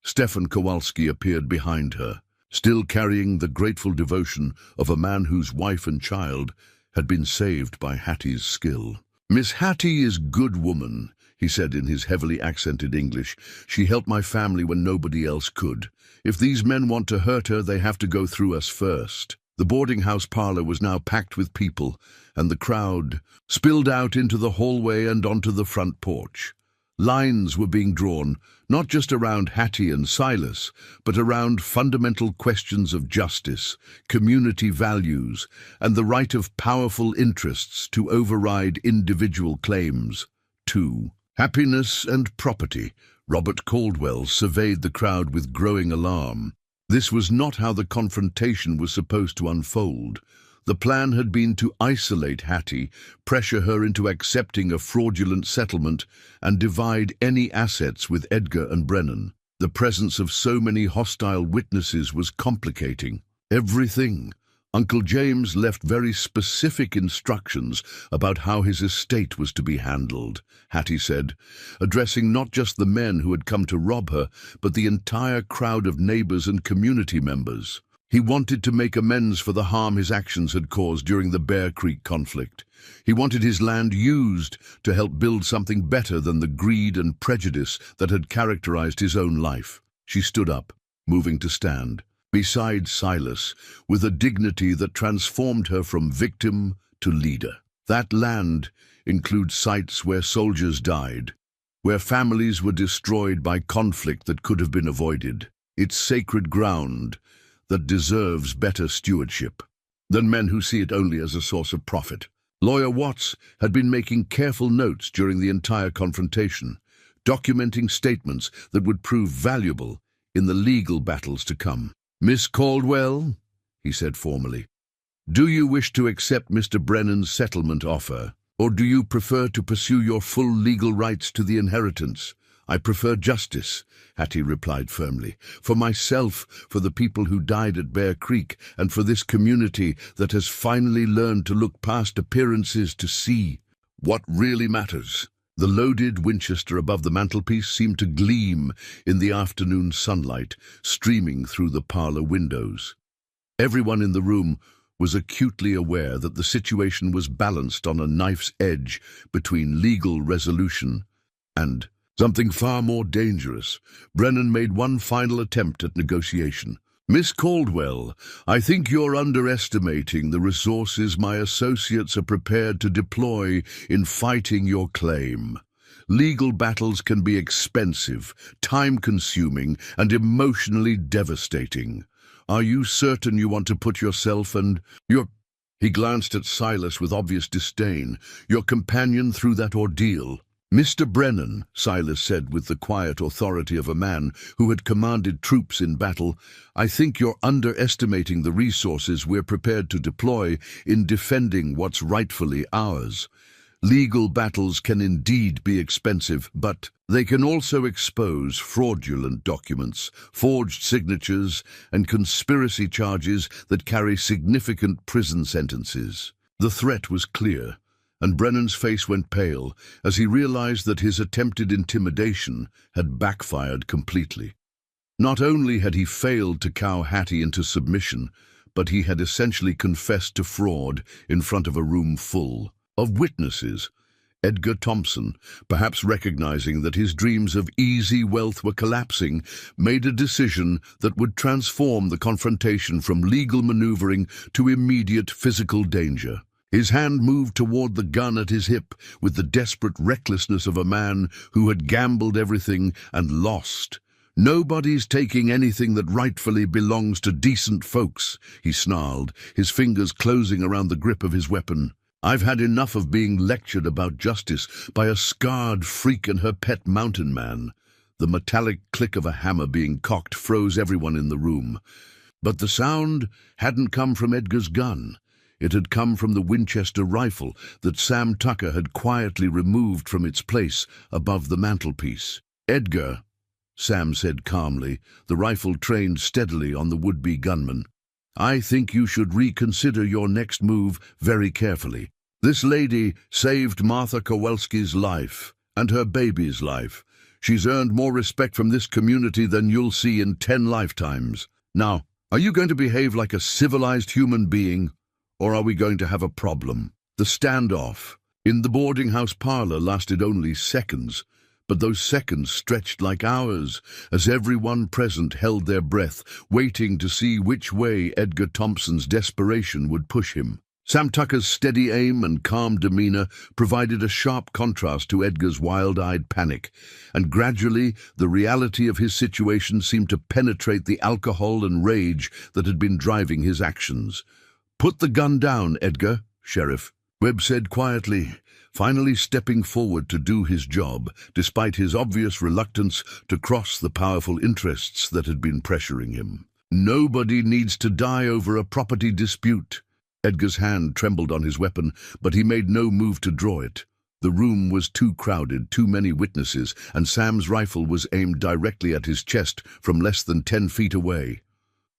Stefan Kowalski appeared behind her, still carrying the grateful devotion of a man whose wife and child had been saved by Hattie's skill. "Miss Hattie is good woman," he said in his heavily accented English. "She helped my family when nobody else could. If these men want to hurt her, they have to go through us first." The boarding house parlor was now packed with people, and the crowd spilled out into the hallway and onto the front porch. Lines were being drawn, not just around Hattie and Silas, but around fundamental questions of justice, community values, and the right of powerful interests to override individual claims. 2. Happiness and property. Robert Caldwell surveyed the crowd with growing alarm. This was not how the confrontation was supposed to unfold. The plan had been to isolate Hattie, pressure her into accepting a fraudulent settlement, and divide any assets with Edgar and Brennan. The presence of so many hostile witnesses was complicating everything. Uncle James left very specific instructions about how his estate was to be handled, Hattie said, addressing not just the men who had come to rob her, but the entire crowd of neighbors and community members. He wanted to make amends for the harm his actions had caused during the Bear Creek conflict. He wanted his land used to help build something better than the greed and prejudice that had characterized his own life. She stood up, moving to stand beside Silas, with a dignity that transformed her from victim to leader. That land includes sites where soldiers died, where families were destroyed by conflict that could have been avoided. It's sacred ground that deserves better stewardship than men who see it only as a source of profit. Lawyer Watts had been making careful notes during the entire confrontation, documenting statements that would prove valuable in the legal battles to come. "Miss Caldwell," he said formally, "do you wish to accept Mr. Brennan's settlement offer, or do you prefer to pursue your full legal rights to the inheritance?" "I prefer justice," Hattie replied firmly. "For myself, for the people who died at Bear Creek, and for this community that has finally learned to look past appearances to see what really matters." The loaded Winchester above the mantelpiece seemed to gleam in the afternoon sunlight streaming through the parlor windows. Everyone in the room was acutely aware that the situation was balanced on a knife's edge between legal resolution and something far more dangerous. Brennan made one final attempt at negotiation. "Miss Caldwell, I think you're underestimating the resources my associates are prepared to deploy in fighting your claim. Legal battles can be expensive, time-consuming, and emotionally devastating. Are you certain you want to put yourself and your—" He glanced at Silas with obvious disdain. "Your companion through that ordeal?" "Mr. Brennan," Silas said with the quiet authority of a man who had commanded troops in battle, "I think you're underestimating the resources we're prepared to deploy in defending what's rightfully ours. Legal battles can indeed be expensive, but they can also expose fraudulent documents, forged signatures, and conspiracy charges that carry significant prison sentences." The threat was clear, and Brennan's face went pale as he realized that his attempted intimidation had backfired completely. Not only had he failed to cow Hattie into submission, but he had essentially confessed to fraud in front of a room full of witnesses. Edgar Thompson, perhaps recognizing that his dreams of easy wealth were collapsing, made a decision that would transform the confrontation from legal maneuvering to immediate physical danger. His hand moved toward the gun at his hip with the desperate recklessness of a man who had gambled everything and lost. "Nobody's taking anything that rightfully belongs to decent folks," he snarled, his fingers closing around the grip of his weapon. "I've had enough of being lectured about justice by a scarred freak and her pet mountain man." The metallic click of a hammer being cocked froze everyone in the room. But the sound hadn't come from Edgar's gun. It had come from the Winchester rifle that Sam Tucker had quietly removed from its place above the mantelpiece. "Edgar," Sam said calmly, the rifle trained steadily on the would-be gunman. I think you should reconsider your next move very carefully. This lady saved Martha Kowalski's life and her baby's life. She's earned more respect from this community than you'll see in 10 lifetimes. Now, are you going to behave like a civilized human being, or are we going to have a problem? The standoff in the boarding house parlor lasted only seconds, but those seconds stretched like hours as everyone present held their breath, waiting to see which way Edgar Thompson's desperation would push him. Sam Tucker's steady aim and calm demeanor provided a sharp contrast to Edgar's wild-eyed panic, and gradually the reality of his situation seemed to penetrate the alcohol and rage that had been driving his actions. "Put the gun down, Edgar, Sheriff," Webb said quietly, finally stepping forward to do his job, despite his obvious reluctance to cross the powerful interests that had been pressuring him. "Nobody needs to die over a property dispute." Edgar's hand trembled on his weapon, but he made no move to draw it. The room was too crowded, too many witnesses, and Sam's rifle was aimed directly at his chest from less than 10 feet away.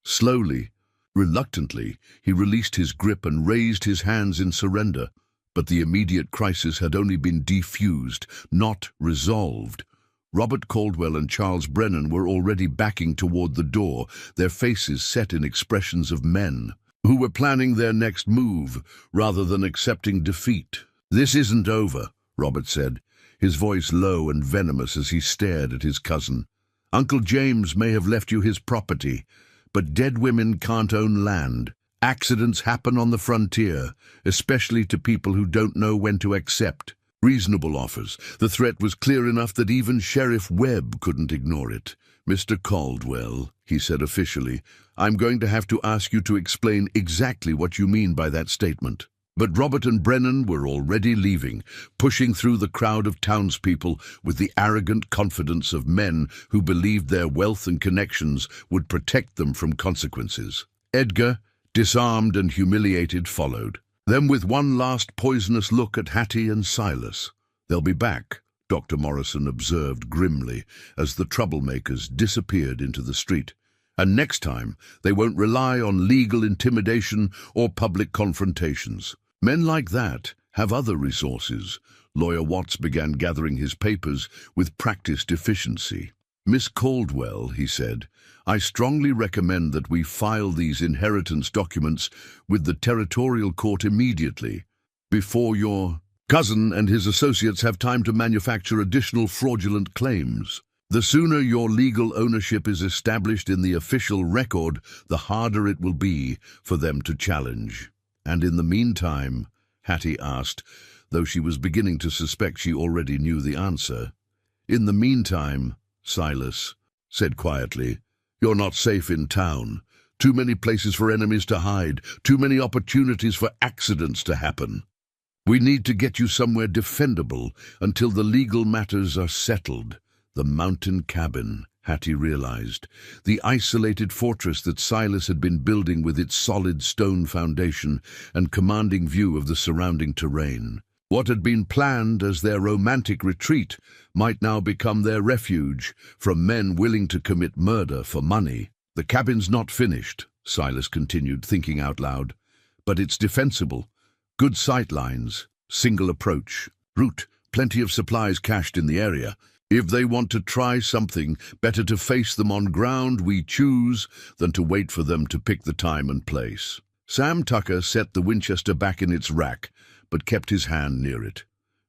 Slowly, reluctantly, he released his grip and raised his hands in surrender. But the immediate crisis had only been defused, not resolved. Robert Caldwell and Charles Brennan were already backing toward the door, their faces set in expressions of men who were planning their next move rather than accepting defeat. "This isn't over," Robert said, his voice low and venomous as he stared at his cousin. "Uncle James may have left you his property, but dead women can't own land. Accidents happen on the frontier, especially to people who don't know when to accept reasonable offers." The threat was clear enough that even Sheriff Webb couldn't ignore it. "Mr. Caldwell," he said officially, "I'm going to have to ask you to explain exactly what you mean by that statement." But Robert and Brennan were already leaving, pushing through the crowd of townspeople with the arrogant confidence of men who believed their wealth and connections would protect them from consequences. Edgar, disarmed and humiliated, followed. Then with one last poisonous look at Hattie and Silas. "They'll be back," Dr. Morrison observed grimly as the troublemakers disappeared into the street. "And next time, they won't rely on legal intimidation or public confrontations. Men like that have other resources." Lawyer Watts began gathering his papers with practiced efficiency. "Miss Caldwell," he said, "I strongly recommend that we file these inheritance documents with the territorial court immediately, before your cousin and his associates have time to manufacture additional fraudulent claims. The sooner your legal ownership is established in the official record, the harder it will be for them to challenge." "And in the meantime," Hattie asked, though she was beginning to suspect she already knew the answer. "In the meantime," Silas said quietly, "you're not safe in town. Too many places for enemies to hide, too many opportunities for accidents to happen. We need to get you somewhere defendable until the legal matters are settled." The mountain cabin, Hattie realized, the isolated fortress that Silas had been building with its solid stone foundation and commanding view of the surrounding terrain. What had been planned as their romantic retreat might now become their refuge from men willing to commit murder for money. "The cabin's not finished," Silas continued, thinking out loud, "but it's defensible. Good sight lines, single approach, route, plenty of supplies cached in the area. If they want to try something, better to face them on ground we choose than to wait for them to pick the time and place." Sam Tucker set the Winchester back in its rack, but kept his hand near it.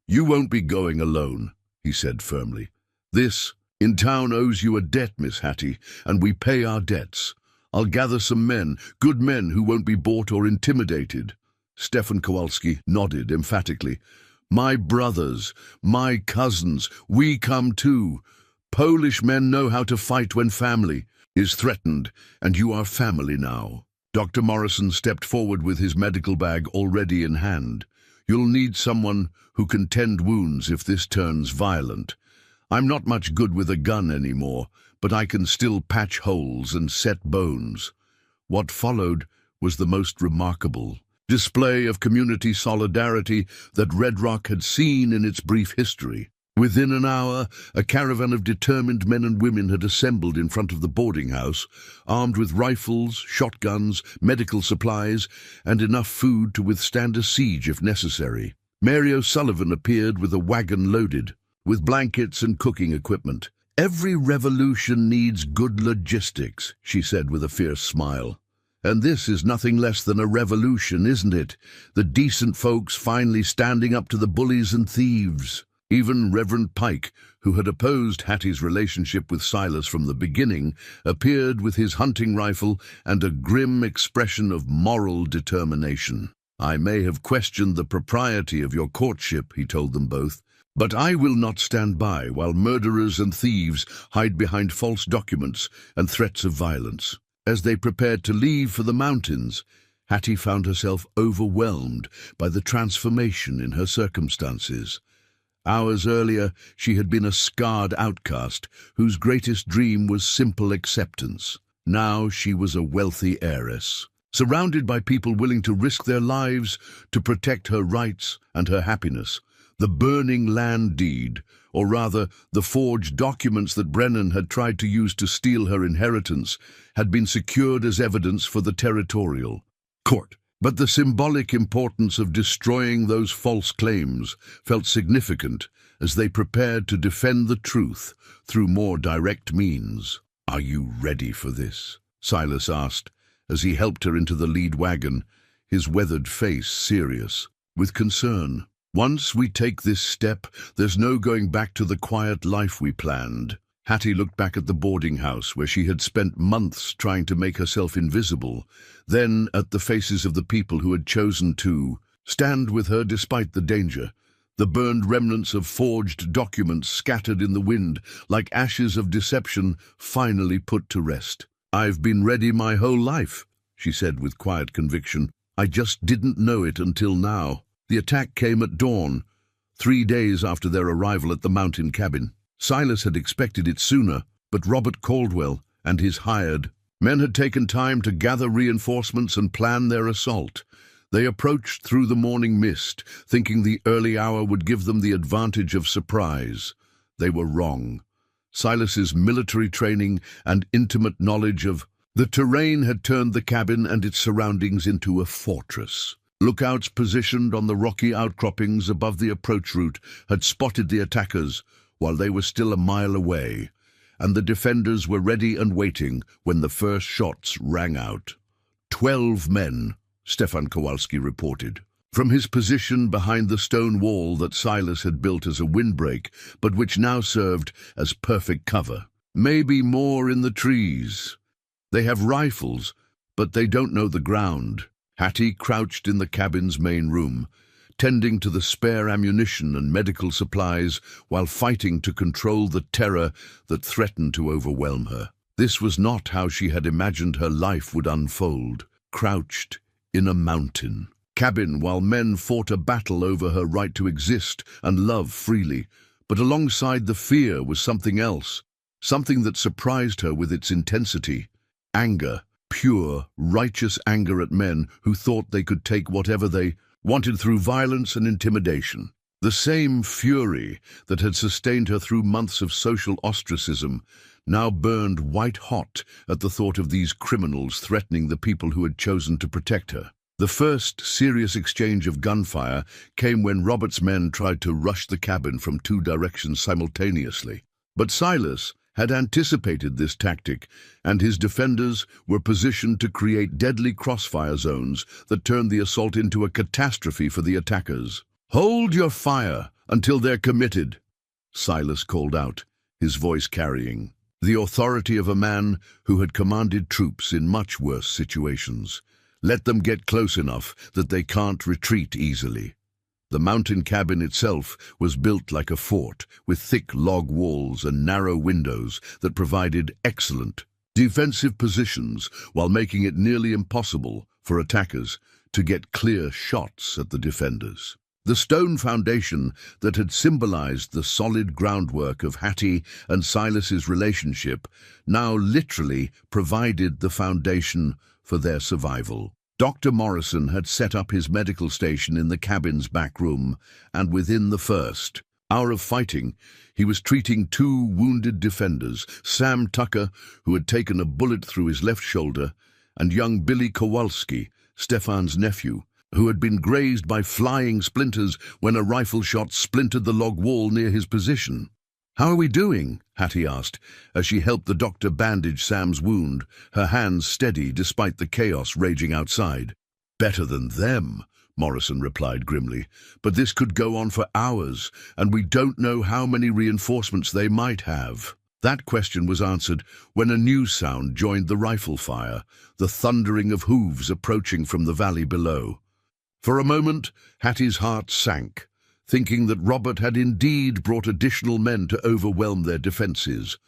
"You won't be going alone," he said firmly. "This in town owes you a debt, Miss Hattie, and we pay our debts. I'll gather some men, good men who won't be bought or intimidated." Stefan Kowalski nodded emphatically. "My brothers, my cousins, we come too. Polish men know how to fight when family is threatened, and you are family now." Dr. Morrison stepped forward with his medical bag already in hand. "You'll need someone who can tend wounds if this turns violent. I'm not much good with a gun anymore, but I can still patch holes and set bones." What followed was the most remarkable display of community solidarity that Red Rock had seen in its brief history. Within an hour, a caravan of determined men and women had assembled in front of the boarding house, armed with rifles, shotguns, medical supplies, and enough food to withstand a siege if necessary. Mary O'Sullivan appeared with a wagon loaded, with blankets and cooking equipment. "Every revolution needs good logistics," she said with a fierce smile. "And this is nothing less than a revolution, isn't it? The decent folks finally standing up to the bullies and thieves." Even Reverend Pike, who had opposed Hattie's relationship with Silas from the beginning, appeared with his hunting rifle and a grim expression of moral determination. "I may have questioned the propriety of your courtship," he told them both, "but I will not stand by while murderers and thieves hide behind false documents and threats of violence." As they prepared to leave for the mountains, Hattie found herself overwhelmed by the transformation in her circumstances. Hours earlier, she had been a scarred outcast whose greatest dream was simple acceptance. Now she was a wealthy heiress, surrounded by people willing to risk their lives to protect her rights and her happiness. The burning land deed, or rather the forged documents that Brennan had tried to use to steal her inheritance, had been secured as evidence for the territorial court. But the symbolic importance of destroying those false claims felt significant as they prepared to defend the truth through more direct means. "Are you ready for this?" Silas asked as he helped her into the lead wagon, his weathered face serious with concern. "Once we take this step, there's no going back to the quiet life we planned." Hattie looked back at the boarding house where she had spent months trying to make herself invisible, then at the faces of the people who had chosen to stand with her despite the danger, the burned remnants of forged documents scattered in the wind like ashes of deception finally put to rest. "I've been ready my whole life," she said with quiet conviction. "I just didn't know it until now." The attack came at dawn, 3 days after their arrival at the mountain cabin. Silas had expected it sooner, but Robert Caldwell and his hired men had taken time to gather reinforcements and plan their assault. They approached through the morning mist, thinking the early hour would give them the advantage of surprise. They were wrong. Silas's military training and intimate knowledge of the terrain had turned the cabin and its surroundings into a fortress. Lookouts positioned on the rocky outcroppings above the approach route had spotted the attackers while they were still a mile away, and the defenders were ready and waiting when the first shots rang out. 12 men, Stefan Kowalski reported, from his position behind the stone wall that Silas had built as a windbreak, but which now served as perfect cover. "Maybe more in the trees. They have rifles, but they don't know the ground." Hattie crouched in the cabin's main room, tending to the spare ammunition and medical supplies while fighting to control the terror that threatened to overwhelm her. This was not how she had imagined her life would unfold, crouched in a mountain cabin while men fought a battle over her right to exist and love freely. But alongside the fear was something else, something that surprised her with its intensity. Anger, pure, righteous anger at men who thought they could take whatever they wanted through violence and intimidation. The same fury that had sustained her through months of social ostracism now burned white-hot at the thought of these criminals threatening the people who had chosen to protect her. The first serious exchange of gunfire came when Robert's men tried to rush the cabin from 2 directions simultaneously. But Silas had anticipated this tactic, and his defenders were positioned to create deadly crossfire zones that turned the assault into a catastrophe for the attackers. "Hold your fire until they're committed," Silas called out, his voice carrying the authority of a man who had commanded troops in much worse situations. "Let them get close enough that they can't retreat easily." The mountain cabin itself was built like a fort, with thick log walls and narrow windows that provided excellent defensive positions while making it nearly impossible for attackers to get clear shots at the defenders. The stone foundation that had symbolized the solid groundwork of Hattie and Silas's relationship now literally provided the foundation for their survival. Dr. Morrison had set up his medical station in the cabin's back room, and within the first hour of fighting, he was treating two wounded defenders, Sam Tucker, who had taken a bullet through his left shoulder, and young Billy Kowalski, Stefan's nephew, who had been grazed by flying splinters when a rifle shot splintered the log wall near his position. "How are we doing?" Hattie asked, as she helped the doctor bandage Sam's wound, her hands steady despite the chaos raging outside. "Better than them," Morrison replied grimly, "but this could go on for hours, and we don't know how many reinforcements they might have." That question was answered when a new sound joined the rifle fire, the thundering of hooves approaching from the valley below. For a moment, Hattie's heart sank, thinking that Robert had indeed brought additional men to overwhelm their defenses.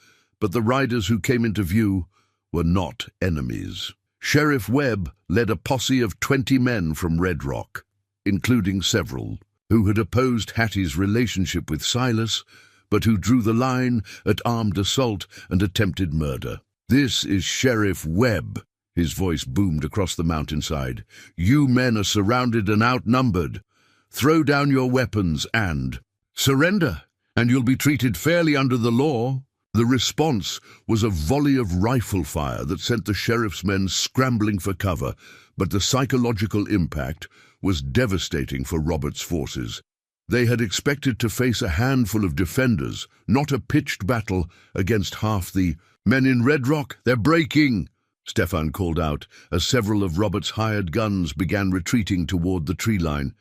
But the riders who came into view were not enemies. Sheriff Webb led a posse of 20 men from Red Rock, including several who had opposed Hattie's relationship with Silas, but who drew the line at armed assault and attempted murder. "This is Sheriff Webb," his voice boomed across the mountainside. "You men are surrounded and outnumbered. Throw down your weapons and surrender, and you'll be treated fairly under the law." The response was a volley of rifle fire that sent the sheriff's men scrambling for cover, but the psychological impact was devastating for Robert's forces. They had expected to face a handful of defenders, not a pitched battle against half the "Men in Red Rock, they're breaking!" Stefan called out as several of Robert's hired guns began retreating toward the tree line.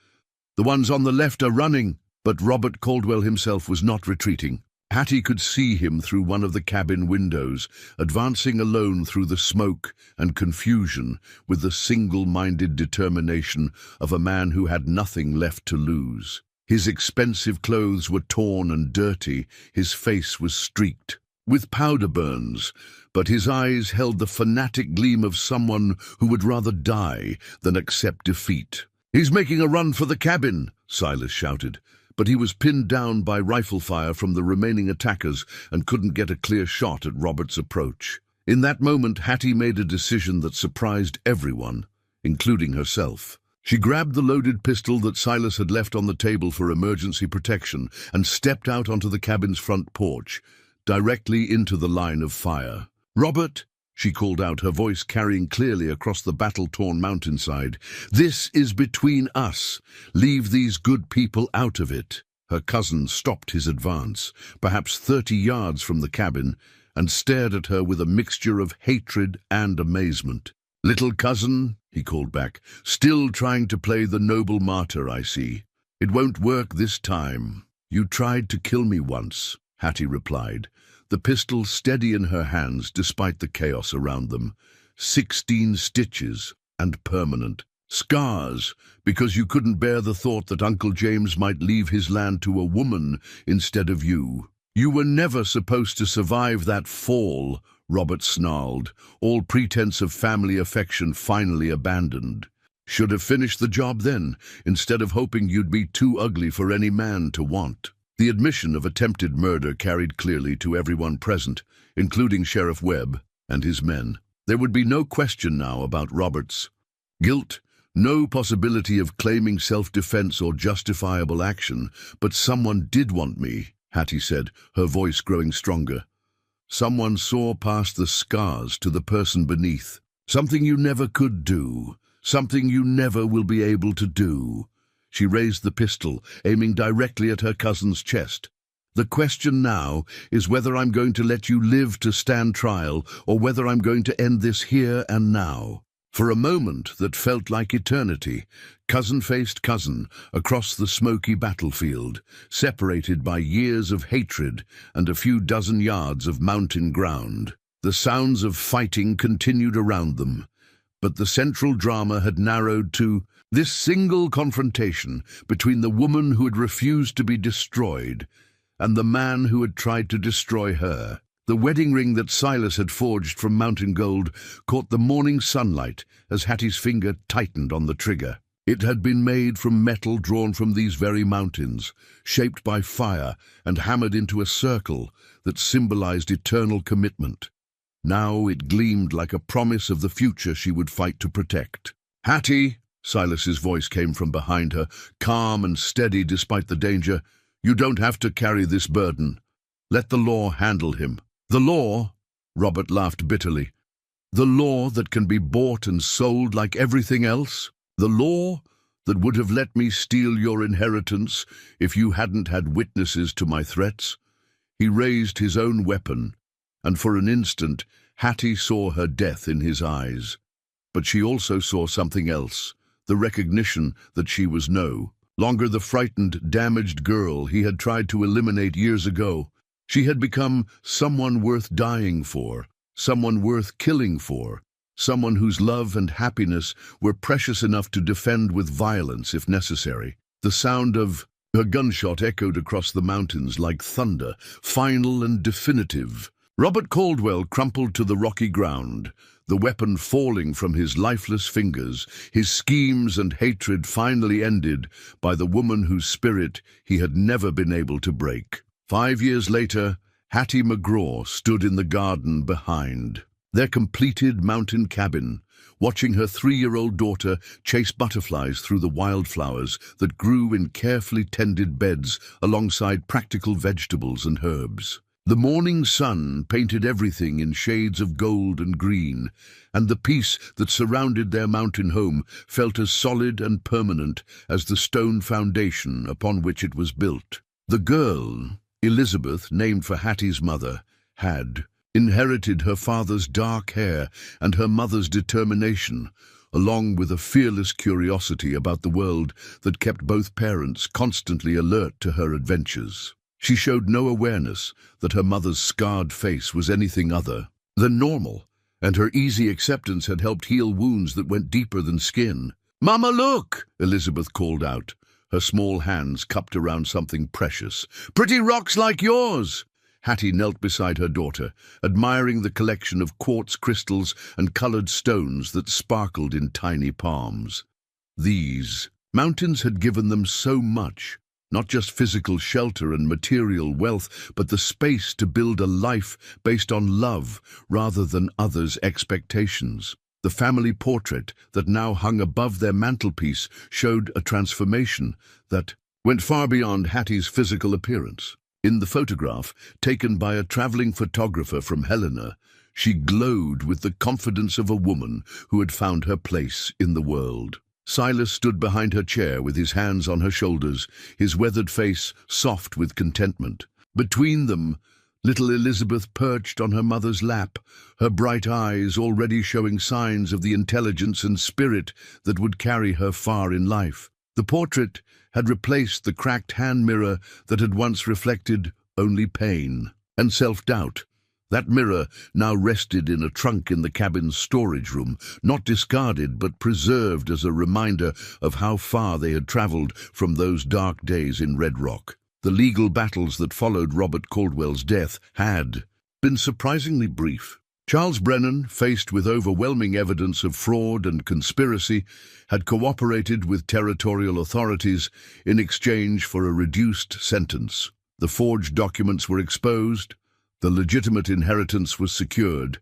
"The ones on the left are running," but Robert Caldwell himself was not retreating. Hattie could see him through one of the cabin windows, advancing alone through the smoke and confusion with the single-minded determination of a man who had nothing left to lose. His expensive clothes were torn and dirty, his face was streaked with powder burns, but his eyes held the fanatic gleam of someone who would rather die than accept defeat. "He's making a run for the cabin," Silas shouted, but he was pinned down by rifle fire from the remaining attackers and couldn't get a clear shot at Robert's approach. In that moment, Hattie made a decision that surprised everyone, including herself. She grabbed the loaded pistol that Silas had left on the table for emergency protection and stepped out onto the cabin's front porch, directly into the line of fire. "Robert," she called out, her voice carrying clearly across the battle-torn mountainside, "this is between us. Leave these good people out of it." Her cousin stopped his advance, perhaps 30 yards from the cabin, and stared at her with a mixture of hatred and amazement. "Little cousin," he called back, "still trying to play the noble martyr, I see. It won't work this time." "You tried to kill me once," Hattie replied, the pistol steady in her hands despite the chaos around them. 16 stitches, and permanent. Scars, because you couldn't bear the thought that Uncle James might leave his land to a woman instead of you. "You were never supposed to survive that fall," Robert snarled, all pretense of family affection finally abandoned. "Should have finished the job then, instead of hoping you'd be too ugly for any man to want." The admission of attempted murder carried clearly to everyone present, including Sheriff Webb and his men. There would be no question now about Robert's guilt, no possibility of claiming self-defense or justifiable action. "But someone did want me," Hattie said, her voice growing stronger. "Someone saw past the scars to the person beneath. Something you never could do, something you never will be able to do." She raised the pistol, aiming directly at her cousin's chest. "The question now is whether I'm going to let you live to stand trial, or whether I'm going to end this here and now." For a moment that felt like eternity, cousin faced cousin across the smoky battlefield, separated by years of hatred and a few dozen yards of mountain ground. The sounds of fighting continued around them, but the central drama had narrowed to this single confrontation between the woman who had refused to be destroyed and the man who had tried to destroy her. The wedding ring that Silas had forged from mountain gold caught the morning sunlight as Hattie's finger tightened on the trigger. It had been made from metal drawn from these very mountains, shaped by fire and hammered into a circle that symbolized eternal commitment. Now it gleamed like a promise of the future she would fight to protect. "Hattie," Silas's voice came from behind her, calm and steady despite the danger, You don't have to carry this burden. Let the law handle him." "The law?" Robert laughed bitterly. "The law that can be bought and sold like everything else? The law that would have let me steal your inheritance if you hadn't had witnesses to my threats?" He raised his own weapon, and for an instant Hattie saw her death in his eyes. But she also saw something else, the recognition that she was no longer the frightened, damaged girl he had tried to eliminate years ago. She had become someone worth dying for, someone worth killing for, someone whose love and happiness were precious enough to defend with violence if necessary. The sound of a gunshot echoed across the mountains like thunder, final and definitive. Robert Caldwell crumpled to the rocky ground, the weapon falling from his lifeless fingers, his schemes and hatred finally ended by the woman whose spirit he had never been able to break. 5 years later, Hattie McGraw stood in the garden behind their completed mountain cabin, watching her 3-year-old daughter chase butterflies through the wildflowers that grew in carefully tended beds alongside practical vegetables and herbs. The morning sun painted everything in shades of gold and green, and the peace that surrounded their mountain home felt as solid and permanent as the stone foundation upon which it was built. The girl, Elizabeth, named for Hattie's mother, had inherited her father's dark hair and her mother's determination, along with a fearless curiosity about the world that kept both parents constantly alert to her adventures. She showed no awareness that her mother's scarred face was anything other than normal, and her easy acceptance had helped heal wounds that went deeper than skin. "Mama, look!" Elizabeth called out, her small hands cupped around something precious. "Pretty rocks like yours!" Hattie knelt beside her daughter, admiring the collection of quartz crystals and colored stones that sparkled in tiny palms. These mountains had given them so much, not just physical shelter and material wealth, but the space to build a life based on love rather than others' expectations. The family portrait that now hung above their mantelpiece showed a transformation that went far beyond Hattie's physical appearance. In the photograph, taken by a traveling photographer from Helena, she glowed with the confidence of a woman who had found her place in the world. Silas stood behind her chair with his hands on her shoulders, his weathered face soft with contentment. Between them, little Elizabeth perched on her mother's lap, her bright eyes already showing signs of the intelligence and spirit that would carry her far in life. The portrait had replaced the cracked hand mirror that had once reflected only pain and self-doubt. That mirror now rested in a trunk in the cabin's storage room, not discarded but preserved as a reminder of how far they had traveled from those dark days in Red Rock. The legal battles that followed Robert Caldwell's death had been surprisingly brief. Charles Brennan, faced with overwhelming evidence of fraud and conspiracy, had cooperated with territorial authorities in exchange for a reduced sentence. The forged documents were exposed, the legitimate inheritance was secured,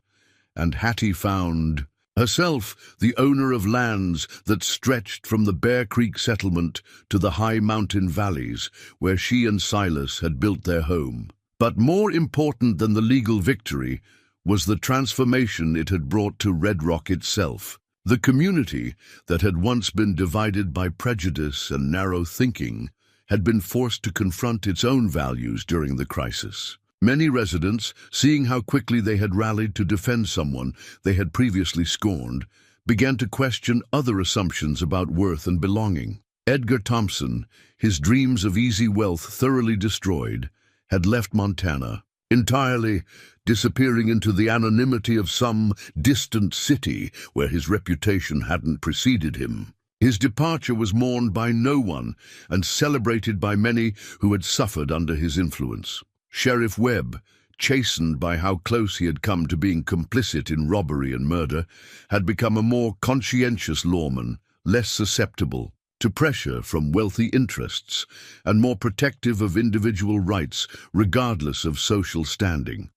and Hattie found herself the owner of lands that stretched from the Bear Creek settlement to the high mountain valleys where she and Silas had built their home. But more important than the legal victory was the transformation it had brought to Red Rock itself. The community that had once been divided by prejudice and narrow thinking had been forced to confront its own values during the crisis. Many residents, seeing how quickly they had rallied to defend someone they had previously scorned, began to question other assumptions about worth and belonging. Edgar Thompson, his dreams of easy wealth thoroughly destroyed, had left Montana, entirely disappearing into the anonymity of some distant city where his reputation hadn't preceded him. His departure was mourned by no one and celebrated by many who had suffered under his influence. Sheriff Webb, chastened by how close he had come to being complicit in robbery and murder, had become a more conscientious lawman, less susceptible to pressure from wealthy interests, and more protective of individual rights regardless of social standing.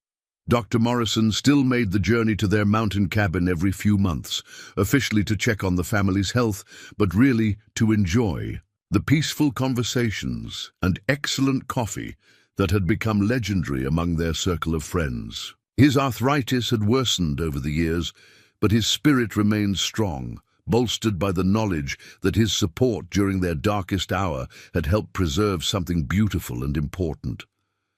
Dr. Morrison still made the journey to their mountain cabin every few months, officially to check on the family's health, but really to enjoy the peaceful conversations and excellent coffee that had become legendary among their circle of friends. His arthritis had worsened over the years, but his spirit remained strong, bolstered by the knowledge that his support during their darkest hour had helped preserve something beautiful and important.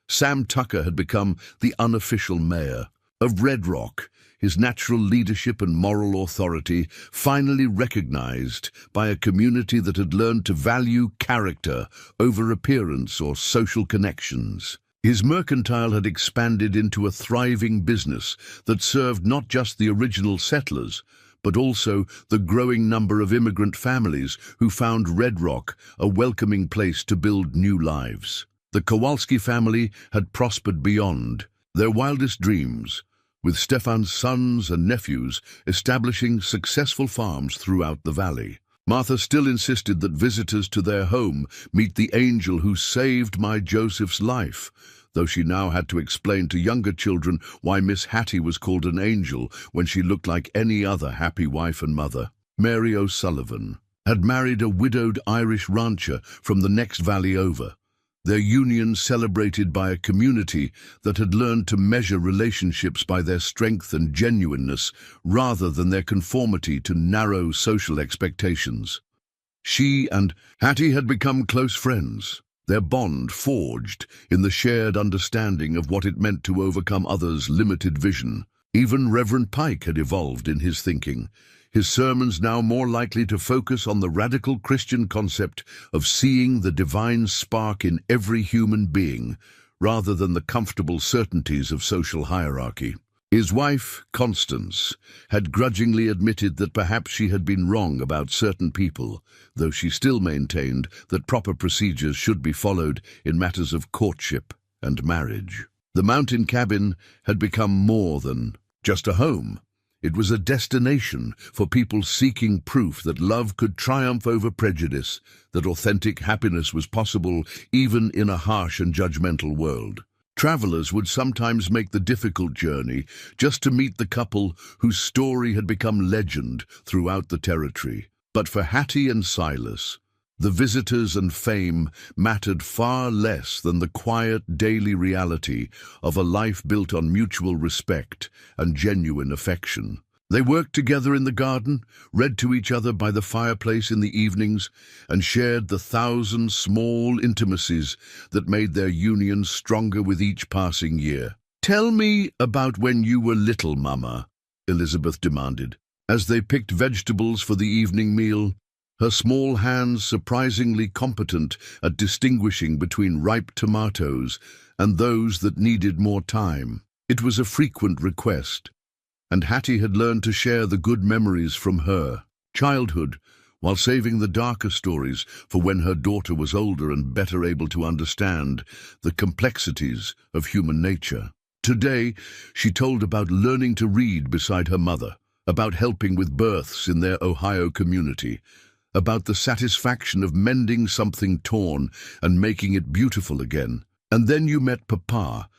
Sam Tucker had become the unofficial mayor of Red Rock, his natural leadership and moral authority finally recognized by a community that had learned to value character over appearance or social connections. His mercantile had expanded into a thriving business that served not just the original settlers, but also the growing number of immigrant families who found Red Rock a welcoming place to build new lives. The Kowalski family had prospered beyond their wildest dreams, with Stefan's sons and nephews establishing successful farms throughout the valley. Martha still insisted that visitors to their home meet the angel who saved my Joseph's life, though she now had to explain to younger children why Miss Hattie was called an angel when she looked like any other happy wife and mother. Mary O'Sullivan had married a widowed Irish rancher from the next valley over, their union celebrated by a community that had learned to measure relationships by their strength and genuineness rather than their conformity to narrow social expectations. She and Hattie had become close friends, their bond forged in the shared understanding of what it meant to overcome others' limited vision. Even Reverend Pike had evolved in his thinking, his sermons now more likely to focus on the radical Christian concept of seeing the divine spark in every human being, rather than the comfortable certainties of social hierarchy. His wife, Constance, had grudgingly admitted that perhaps she had been wrong about certain people, though she still maintained that proper procedures should be followed in matters of courtship and marriage. The mountain cabin had become more than just a home. It was a destination for people seeking proof that love could triumph over prejudice, that authentic happiness was possible even in a harsh and judgmental world. Travelers would sometimes make the difficult journey just to meet the couple whose story had become legend throughout the territory. But for Hattie and Silas, the visitors and fame mattered far less than the quiet daily reality of a life built on mutual respect and genuine affection. They worked together in the garden, read to each other by the fireplace in the evenings, and shared the 1,000 small intimacies that made their union stronger with each passing year. "Tell me about when you were little, Mama," Elizabeth demanded, as they picked vegetables for the evening meal, her small hands surprisingly competent at distinguishing between ripe tomatoes and those that needed more time. It was a frequent request, and Hattie had learned to share the good memories from her childhood while saving the darker stories for when her daughter was older and better able to understand the complexities of human nature. Today, she told about learning to read beside her mother, about helping with births in their Ohio community, about the satisfaction of mending something torn and making it beautiful again. "And then you met Papa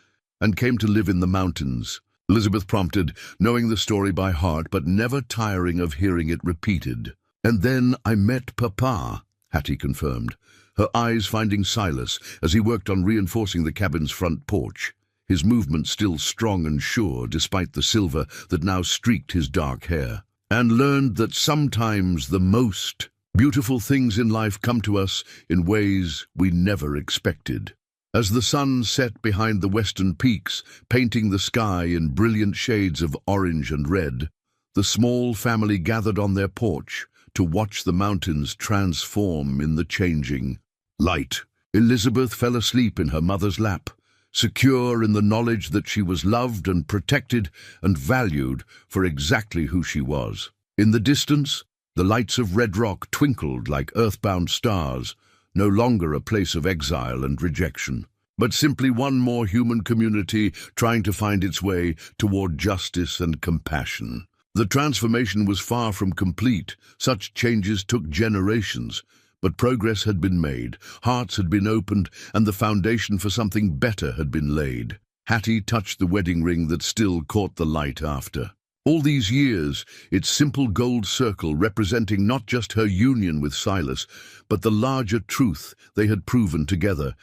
and came to live in the mountains," Elizabeth prompted, knowing the story by heart but never tiring of hearing it repeated. "And then I met Papa," Hattie confirmed, her eyes finding Silas as he worked on reinforcing the cabin's front porch, his movement still strong and sure despite the silver that now streaked his dark hair. "And learned that sometimes the most beautiful things in life come to us in ways we never expected." As the sun set behind the western peaks, painting the sky in brilliant shades of orange and red, the small family gathered on their porch to watch the mountains transform in the changing light. Elizabeth fell asleep in her mother's lap, secure in the knowledge that she was loved and protected and valued for exactly who she was. In the distance, the lights of Red Rock twinkled like earthbound stars, no longer a place of exile and rejection, but simply one more human community trying to find its way toward justice and compassion. The transformation was far from complete. Such changes took generations, but progress had been made, hearts had been opened, and the foundation for something better had been laid. Hattie touched the wedding ring that still caught the light after. All these years, its simple gold circle representing not just her union with Silas, but the larger truth they had proven together,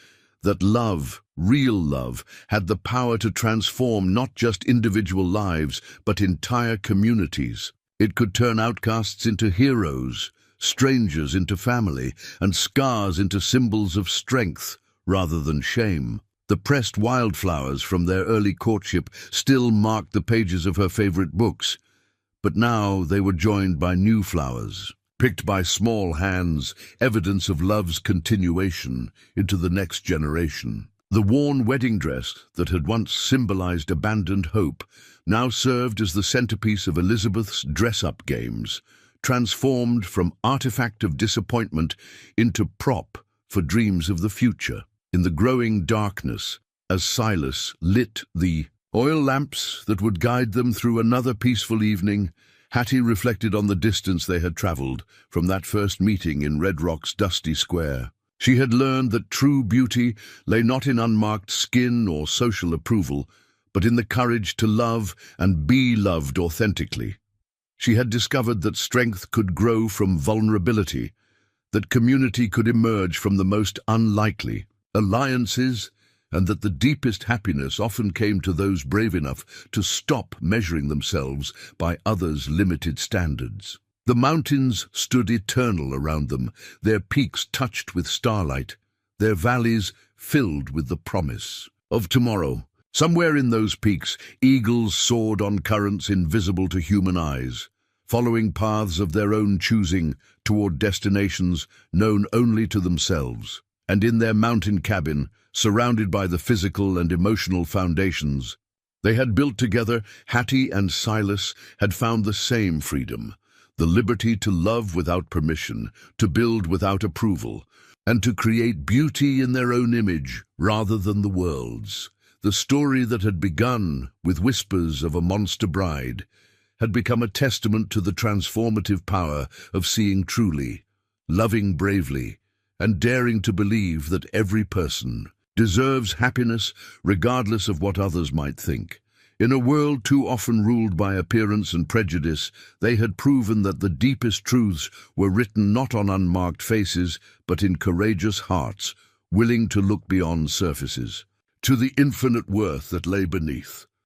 that love, real love, had the power to transform not just individual lives, but entire communities. It could turn outcasts into heroes, strangers into family, and scars into symbols of strength rather than shame. The pressed wildflowers from their early courtship still marked the pages of her favorite books, but now they were joined by new flowers, picked by small hands, evidence of love's continuation into the next generation. The worn wedding dress that had once symbolized abandoned hope now served as the centerpiece of Elizabeth's dress-up games, transformed from artifact of disappointment into prop for dreams of the future. In the growing darkness, as Silas lit the oil lamps that would guide them through another peaceful evening, Hattie reflected on the distance they had traveled from that first meeting in Red Rock's dusty square. She had learned that true beauty lay not in unmarked skin or social approval, but in the courage to love and be loved authentically. She had discovered that strength could grow from vulnerability, that community could emerge from the most unlikely alliances, and that the deepest happiness often came to those brave enough to stop measuring themselves by others' limited standards. The mountains stood eternal around them, their peaks touched with starlight, their valleys filled with the promise of tomorrow. Somewhere in those peaks, eagles soared on currents invisible to human eyes, following paths of their own choosing toward destinations known only to themselves. And in their mountain cabin, surrounded by the physical and emotional foundations they had built together, Hattie and Silas had found the same freedom, the liberty to love without permission, to build without approval, and to create beauty in their own image rather than the world's. The story that had begun with whispers of a monster bride had become a testament to the transformative power of seeing truly, loving bravely, and daring to believe that every person deserves happiness regardless of what others might think. In a world too often ruled by appearance and prejudice, they had proven that the deepest truths were written not on unmarked faces, but in courageous hearts, willing to look beyond surfaces, to the infinite worth that lay beneath.